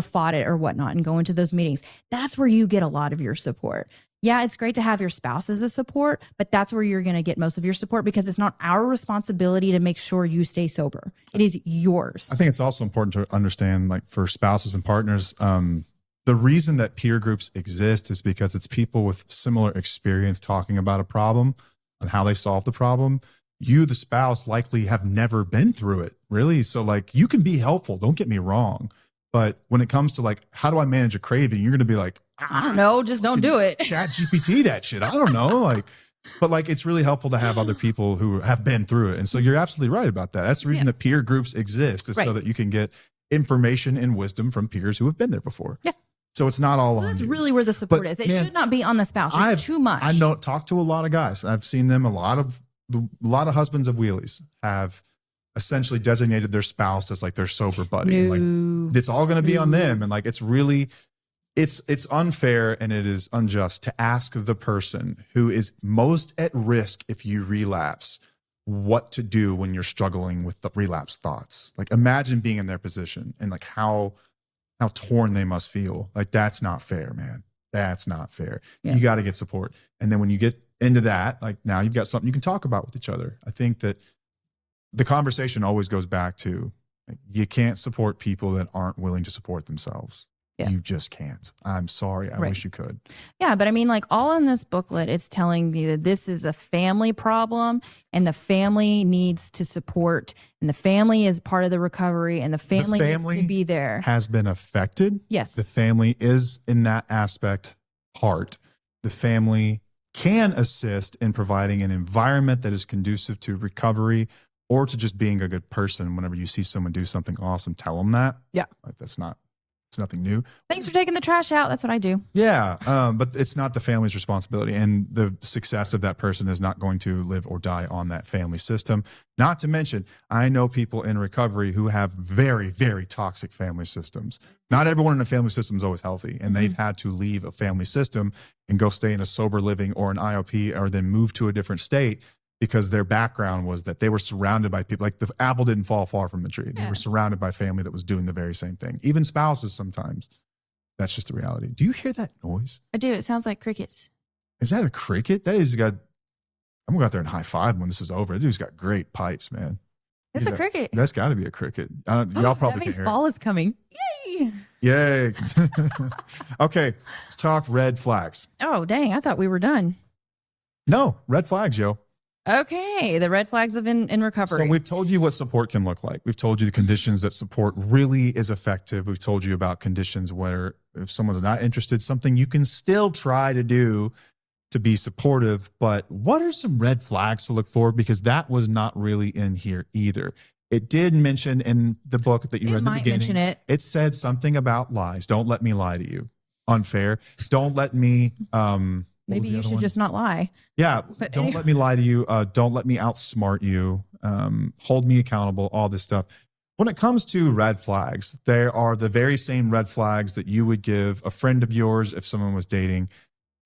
fought it or whatnot, and go into those meetings. That's where you get a lot of your support. Yeah, it's great to have your spouse as a support, but that's where you're going to get most of your support, because it's not our responsibility to make sure you stay sober. It is yours. I think it's also important to understand, like for spouses and partners, the reason that peer groups exist is because it's people with similar experience talking about a problem and how they solve the problem. You, the spouse, likely have never been through it, really. So like you can be helpful, don't get me wrong. But when it comes to like, how do I manage a craving? You're going to be like, I don't know, just don't do it. Chat GPT that shit. I don't know. But it's really helpful to have other people who have been through it. And so you're absolutely right about that. That's the reason that peer groups exist, is so that you can get information and wisdom from peers who have been there before. Yeah. So it's not all so on that's you. really where the support is. It should not be on the spouse. It's too much. I talk to a lot of guys. I've seen them. A lot of husbands of wheelies have essentially designated their spouse as like their sober buddy. And it's all going to be on them. And like, it's really, it's unfair and it is unjust to ask the person who is most at risk if you relapse what to do when you're struggling with the relapse thoughts. Like imagine being in their position and like how torn they must feel. Like that's not fair, man. That's not fair. Yeah. You got to get support. And then when you get into that, like now you've got something you can talk about with each other. I think that the conversation always goes back to like, you can't support people that aren't willing to support themselves. Yeah. You just can't. I'm sorry. I wish you could. Yeah. But I mean, like all in this booklet, it's telling me that this is a family problem and the family needs to support, and the family is part of the recovery, and the family needs to be there. Has been affected. Yes. The family is in that aspect part. The family can assist in providing an environment that is conducive to recovery or to just being a good person. Whenever you see someone do something awesome, tell them that. Yeah. Like it's nothing new. Thanks for taking the trash out. That's what I do. Yeah. But it's not the family's responsibility, and the success of that person is not going to live or die on that family system. Not to mention, I know people in recovery who have very, very toxic family systems. Not everyone in a family system is always healthy, and they've had to leave a family system and go stay in a sober living or an IOP, or then move to a different state, because their background was that they were surrounded by people. Like the apple didn't fall far from the tree. They were surrounded by family that was doing the very same thing. Even spouses sometimes. That's just the reality. Do you hear that noise? I do. It sounds like crickets. Is that a cricket? I'm going to go out there and high five when this is over. That dude's got great pipes, man. It's a cricket. That's got to be a cricket. Y'all probably that means can't fall is coming. Yay! Yay. Okay, let's talk red flags. Oh, dang. I thought we were done. No, red flags, yo. Okay, the red flags of in recovery. So we've told you what support can look like. We've told you the conditions that support really is effective. We've told you about conditions where if someone's not interested, something you can still try to do to be supportive. But what are some red flags to look for? Because that was not really in here either. It did mention in the book that you read in the beginning. It said something about lies. Don't let me lie to you. Unfair. Don't let me maybe you should just not lie. Yeah. But don't let me lie to you. Don't let me outsmart you. Hold me accountable, all this stuff. When it comes to red flags, there are the very same red flags that you would give a friend of yours if someone was dating,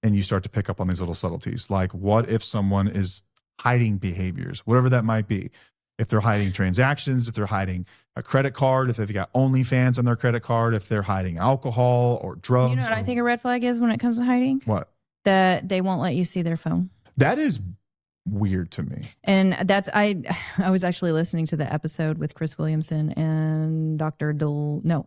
and you start to pick up on these little subtleties. Like what if someone is hiding behaviors, whatever that might be. If they're hiding transactions, if they're hiding a credit card, if they've got OnlyFans on their credit card, if they're hiding alcohol or drugs. You know what I think a red flag is when it comes to hiding? What? That they won't let you see their phone. That is weird to me. And that's, I was actually listening to the episode with Chris Williamson and Dr.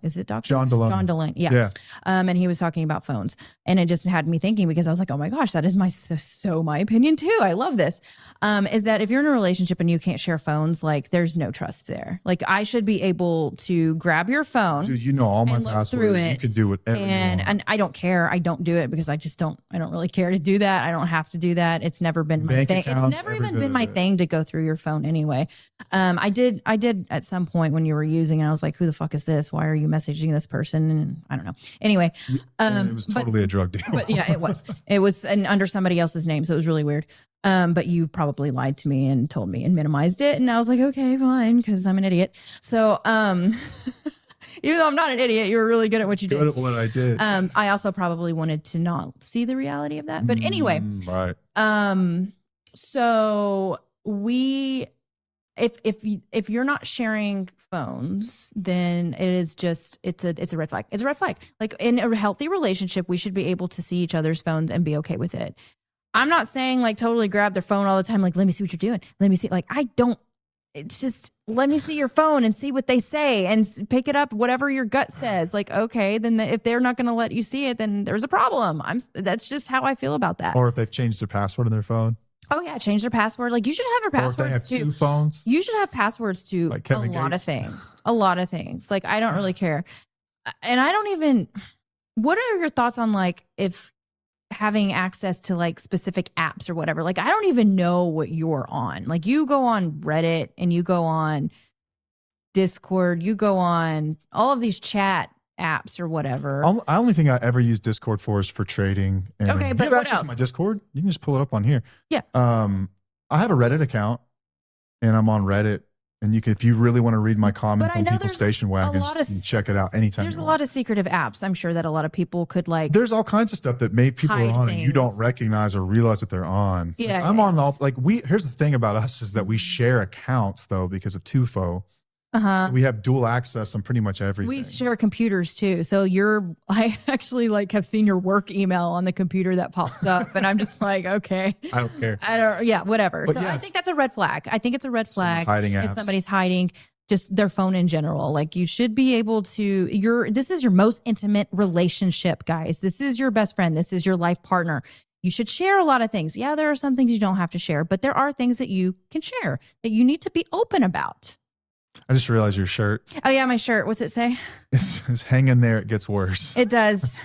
Is it Dr. John Delaney? John Delaney. Yeah. And he was talking about phones, and it just had me thinking, because I was like, oh my gosh, that is my opinion too. I love this. Is that if you're in a relationship and you can't share phones, like there's no trust there. Like I should be able to grab your phone. Dude, you know all my passwords. You can do whatever you want. And I don't care. I don't do it because I don't really care to do that. I don't have to do that. It's never been my thing. It's never even been my thing to go through your phone anyway. I did at some point when you were using it, I was like, who the fuck is this? Why are you messaging this person? And I don't know. Anyway. It was totally a drug deal. But yeah, it was under somebody else's name. So it was really weird. But you probably lied to me and told me and minimized it. And I was like, okay, fine. Cause I'm an idiot. So, Even though I'm not an idiot, you were really good at what you did. Good at what I did. I also probably wanted to not see the reality of that. But anyway, right. So if you're not sharing phones, then it is just it's a red flag. It's a red flag. Like in a healthy relationship, we should be able to see each other's phones and be okay with it. I'm not saying like totally grab their phone all the time. Like, let me see what you're doing. Let me see. Like, I don't. It's just let me see your phone and see what they say and pick it up. Whatever your gut says. Like, okay, then if they're not going to let you see it, then there's a problem. That's just how I feel about that. Or if they've changed their password on their phone. Oh yeah, change their password. Like you should have your passwords. Or if they have 2 phones. You should have passwords to like a lot of things. A lot of things. Like I don't really care. And I don't even. What are your thoughts on like if having access to like specific apps or whatever? Like I don't even know what you're on. Like you go on Reddit and you go on Discord, you go on all of these chat apps or whatever. I only thing I ever use Discord for is for trading. And okay, but you have what access else? to my Discord? You can just pull it up on here. Yeah. I have a Reddit account, and I'm on Reddit. And you can, if you really want to read my comments on people's station wagons, you can check it out anytime. There's a lot of secretive apps. I'm sure that a lot of people could like. There's all kinds of stuff that maybe people are on and you don't things. recognize or realize that they're on. Yeah, like, I'm on all like here's the thing about us is that we share accounts though because of Tufo. So we have dual access on pretty much everything. We share computers too. So I actually like have seen your work email on the computer that pops up and I'm just like, okay. I don't care. Yeah, whatever. But so yes, I think that's a red flag. I think it's a red flag hiding apps. if somebody's hiding just their phone in general. Like you should be able to, this is your most intimate relationship, guys. This is your best friend. This is your life partner. You should share a lot of things. Yeah, there are some things you don't have to share, but there are things that you can share that you need to be open about. I just realized your shirt. Oh yeah, my shirt. What's it say? It's hang in there. It gets worse. It does.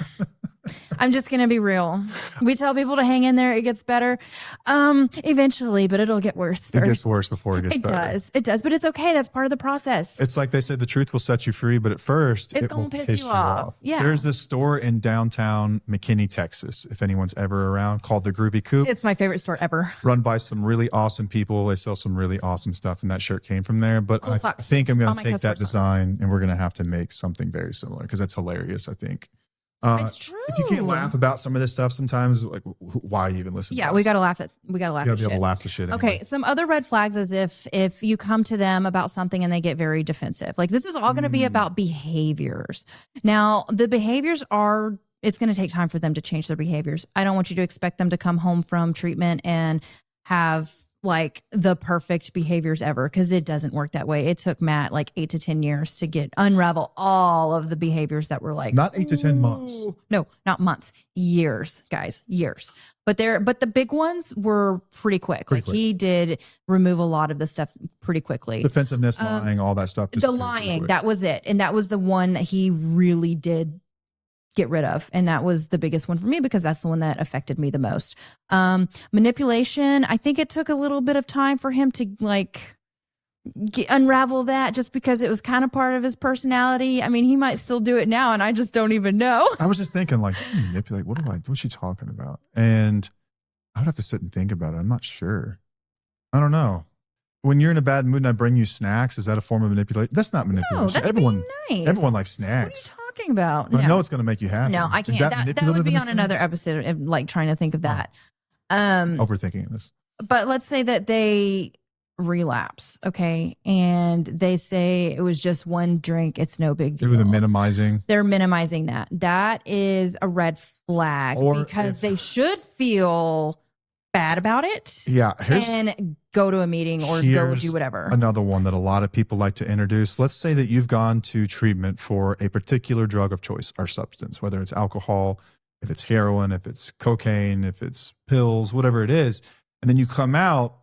I'm just going to be real. We tell people to hang in there. It gets better eventually, but it'll get worse. It gets worse before it gets better. It does. But it's okay. That's part of the process. It's like they said, the truth will set you free, but at first it's it going will to piss you off. Yeah. There's this store in downtown McKinney, Texas, if anyone's ever around, called the Groovy Coop. It's my favorite store ever. Run by some really awesome people. They sell some really awesome stuff, and that shirt came from there. But cool I think I'm going to take that design and we're going to have to make something very similar because that's hilarious, I think. It's true. If you can't laugh about some of this stuff, sometimes like, why even listen? Yeah, to we us? got to laugh at. We got to laugh. You got to be able to laugh the shit. Okay, some other red flags is if you come to them about something and they get very defensive. Like this is all going to be about behaviors. Now the behaviors are. It's going to take time for them to change their behaviors. I don't want you to expect them to come home from treatment and have like the perfect behaviors ever because it doesn't work that way. It took Matt like 8 to 10 years to unravel all of the behaviors that were like not 8 to 10 months. No, not months, years, guys, years. But the big ones were pretty quick. He did remove a lot of the stuff pretty quickly. Defensiveness, lying, all that stuff. The lying, that was it. And that was the one that he really did get rid of. And that was the biggest one for me because that's the one that affected me the most. Manipulation. I think it took a little bit of time for him to like unravel that just because it was kind of part of his personality. I mean, he might still do it now and I just don't even know. I was just thinking like, manipulate, what's she talking about? And I would have to sit and think about it. I'm not sure. I don't know. When you're in a bad mood and I bring you snacks, is that a form of manipulation? That's not manipulation. No, that's being nice. Everyone likes snacks. What are you talking about? But I know it's going to make you happy. No, I can't. That would be on another episode of like trying to think of that. Overthinking this. But let's say that they relapse, okay? And they say it was just one drink. It's no big deal. They're minimizing. They're minimizing that. That is a red flag because they should feel bad about it. Yeah. And go to a meeting or go do whatever. Another one that a lot of people like to introduce. Let's say that you've gone to treatment for a particular drug of choice or substance, whether it's alcohol, if it's heroin, if it's cocaine, if it's pills, whatever it is. And then you come out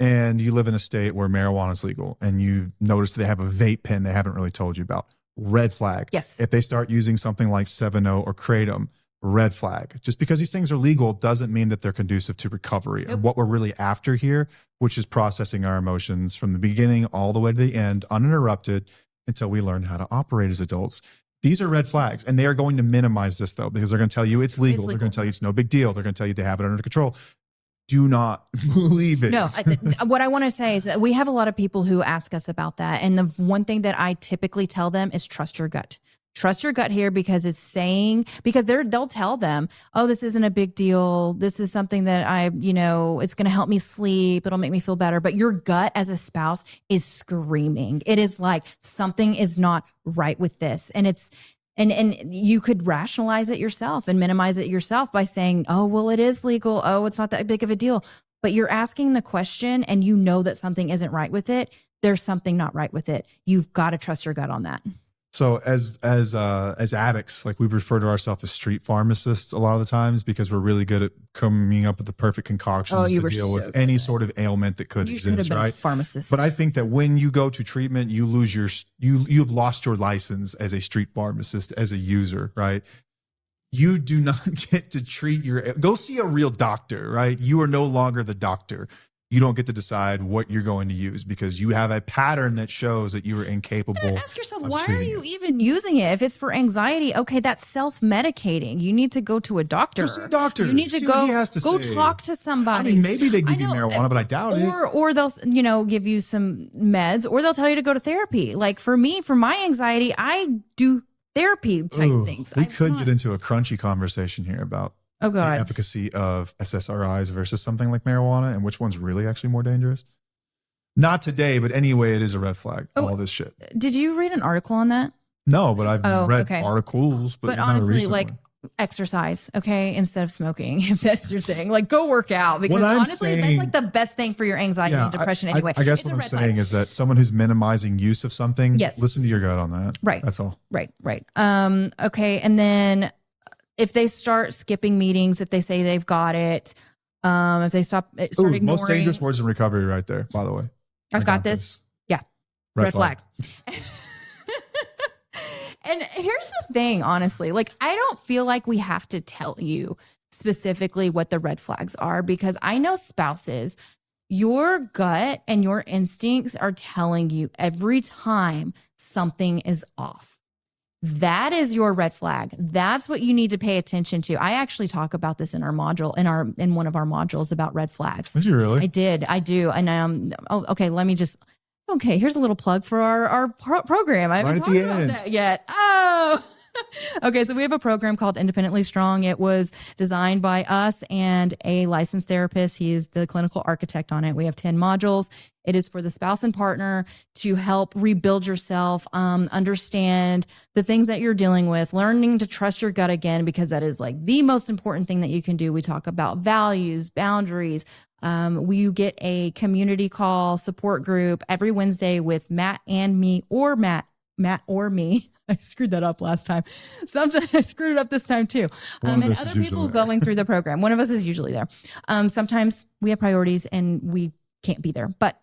and you live in a state where marijuana is legal and you notice they have a vape pen they haven't really told you about. Red flag. Yes. If they start using something like 7-0 or Kratom, red flag. Just because these things are legal doesn't mean that they're conducive to recovery. Nope. And what we're really after here, which is processing our emotions from the beginning all the way to the end, uninterrupted, until we learn how to operate as adults. These are red flags. And they are going to minimize this, though, because they're going to tell you it's legal. They're going to tell you it's no big deal. They're going to tell you they have it under control. do not believe it. No, what I want to say is that we have a lot of people who ask us about that. And the one thing that I typically tell them is trust your gut. Trust your gut here because they'll tell them, oh, this isn't a big deal. This is something that it's going to help me sleep. It'll make me feel better. But your gut as a spouse is screaming. It is like something is not right with this. And you could rationalize it yourself and minimize it yourself by saying, oh, well, it is legal. Oh, it's not that big of a deal. But you're asking the question and you know that something isn't right with it. There's something not right with it. You've got to trust your gut on that. So as addicts, like we refer to ourselves as street pharmacists a lot of the times because we're really good at coming up with the perfect concoctions to deal with any sort of ailment that could exist, have been right? A pharmacist. But I think that when you go to treatment, you've lost your license as a street pharmacist, as a user, right? You do not get to go see a real doctor, right? You are no longer the doctor. You don't get to decide what you're going to use because you have a pattern that shows that you are incapable. Ask yourself, why are you even using it? If it's for anxiety, okay, that's self-medicating. You need to go to a doctor. Go see a doctor. You need to go talk to somebody. I mean, maybe they give you marijuana, but I doubt it. Or they'll, give you some meds, or they'll tell you to go to therapy. Like for me, for my anxiety, I do therapy type things. We could get into a crunchy conversation here about the God. efficacy of SSRIs versus something like marijuana and which one's really actually more dangerous. Not today, but anyway, it is a red flag. All this shit. Did you read an article on that? No, but I've read articles. But honestly, like exercise, okay, instead of smoking, if that's your thing. Like go work out because honestly, that's like the best thing for your anxiety and depression anyway. I guess what I'm saying is that someone who's minimizing use of something, listen to your gut on that. Right. That's all. Right. Okay. And then if they start skipping meetings, if they say they've got it, if they start ignoring. Most dangerous words in recovery right there, by the way. I've got this. Yeah. Red flag. And here's the thing, honestly, like, I don't feel like we have to tell you specifically what the red flags are because I know spouses, your gut and your instincts are telling you every time something is off. That is your red flag. That's what you need to pay attention to. I actually talk about this in our module, in one of our modules about red flags. Did you really? I did. I do. And okay, here's a little plug for our program. I haven't talked about that yet. Oh, okay. So we have a program called Independently Strong. It was designed by us and a licensed therapist. He is the clinical architect on it. We have 10 modules. It is for the spouse and partner to help rebuild yourself, understand the things that you're dealing with, learning to trust your gut again, because that is like the most important thing that you can do. We talk about values, boundaries. You get a community call support group every Wednesday with Matt and me, or Matt or me. I screwed that up last time. Sometimes I screwed it up this time too. And other people going through the program. One of us is usually there. Sometimes we have priorities and we can't be there, but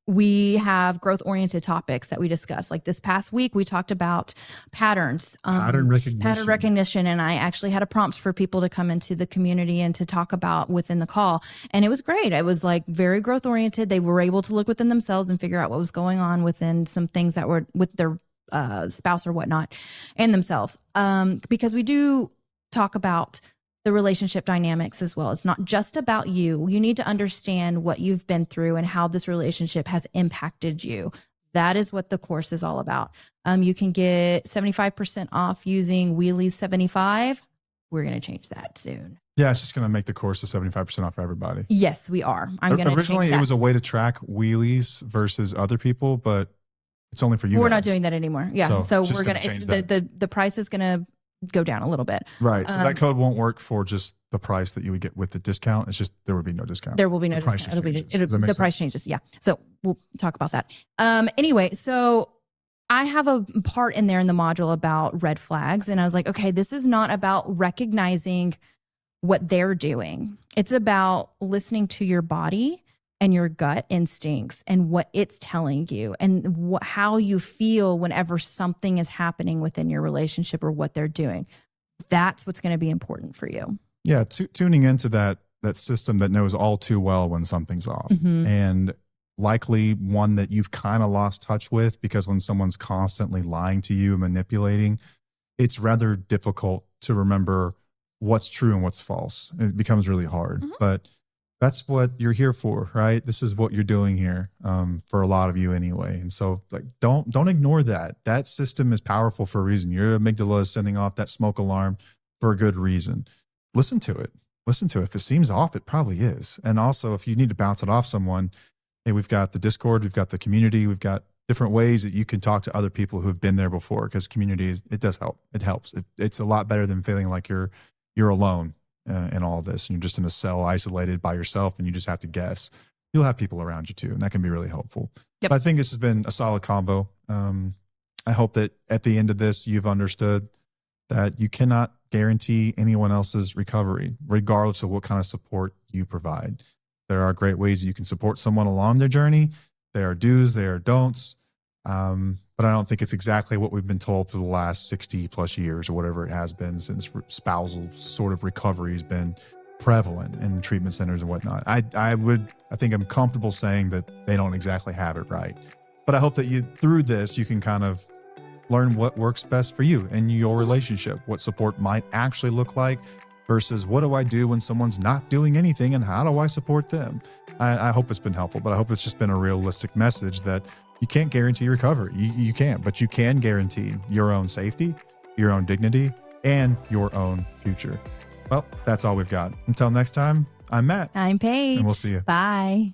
we have growth-oriented topics that we discuss. Like this past week, we talked about patterns, pattern recognition. And I actually had a prompt for people to come into the community and to talk about within the call. And it was great. It was like very growth-oriented. They were able to look within themselves and figure out what was going on within some things that were with their spouse or whatnot and themselves. Because we do talk about the relationship dynamics as well. It's not just about you. You need to understand what you've been through and how this relationship has impacted you. That is what the course is all about. You can get 75% off using Wheelies 75. We're going to change that soon. Yeah, it's just going to make the course a 75% off for everybody. Yes, we are. Originally, it was a way to track wheelies versus other people, but it's only for you. We're not doing that anymore. Yeah, so we're going to, the price is going to go down a little bit. Right. So that code won't work for just the price that you would get with the discount. It's just, there would be no discount. There will be no discount. The price changes. Yeah. So we'll talk about that. Anyway, so I have a part in there in the module about red flags. And I was like, okay, this is not about recognizing what they're doing. It's about listening to your body and your gut instincts and what it's telling you and how you feel whenever something is happening within your relationship or what they're doing. That's what's going to be important for you. Yeah. Tuning into that system that knows all too well when something's off, and likely one that you've kind of lost touch with, because when someone's constantly lying to you and manipulating, it's rather difficult to remember what's true and what's false. It becomes really hard, but that's what you're here for, right? This is what you're doing here, for a lot of you anyway. And so like, don't ignore that. That system is powerful for a reason. Your amygdala is sending off that smoke alarm for a good reason. Listen to it. Listen to it. If it seems off, it probably is. And also if you need to bounce it off someone, hey, we've got the Discord, we've got the community, we've got different ways that you can talk to other people who have been there before, because community it does help. It helps. It's a lot better than feeling like you're alone in all of this and you're just in a cell isolated by yourself and you just have to guess. You'll have people around you too, and that can be really helpful. Yep. But I think this has been a solid combo. I hope that at the end of this, you've understood that you cannot guarantee anyone else's recovery, regardless of what kind of support you provide. There are great ways you can support someone along their journey. There are do's, there are don'ts. But I don't think it's exactly what we've been told for the last 60 plus years or whatever it has been since spousal sort of recovery has been prevalent in treatment centers and whatnot. I think I'm comfortable saying that they don't exactly have it right. But I hope that through this, you can kind of learn what works best for you and your relationship, what support might actually look like versus what do I do when someone's not doing anything and how do I support them? I hope it's been helpful, but I hope it's just been a realistic message that you can't guarantee recovery. You can't, but you can guarantee your own safety, your own dignity, and your own future. Well, that's all we've got. Until next time, I'm Matt. I'm Paige. And we'll see you. Bye.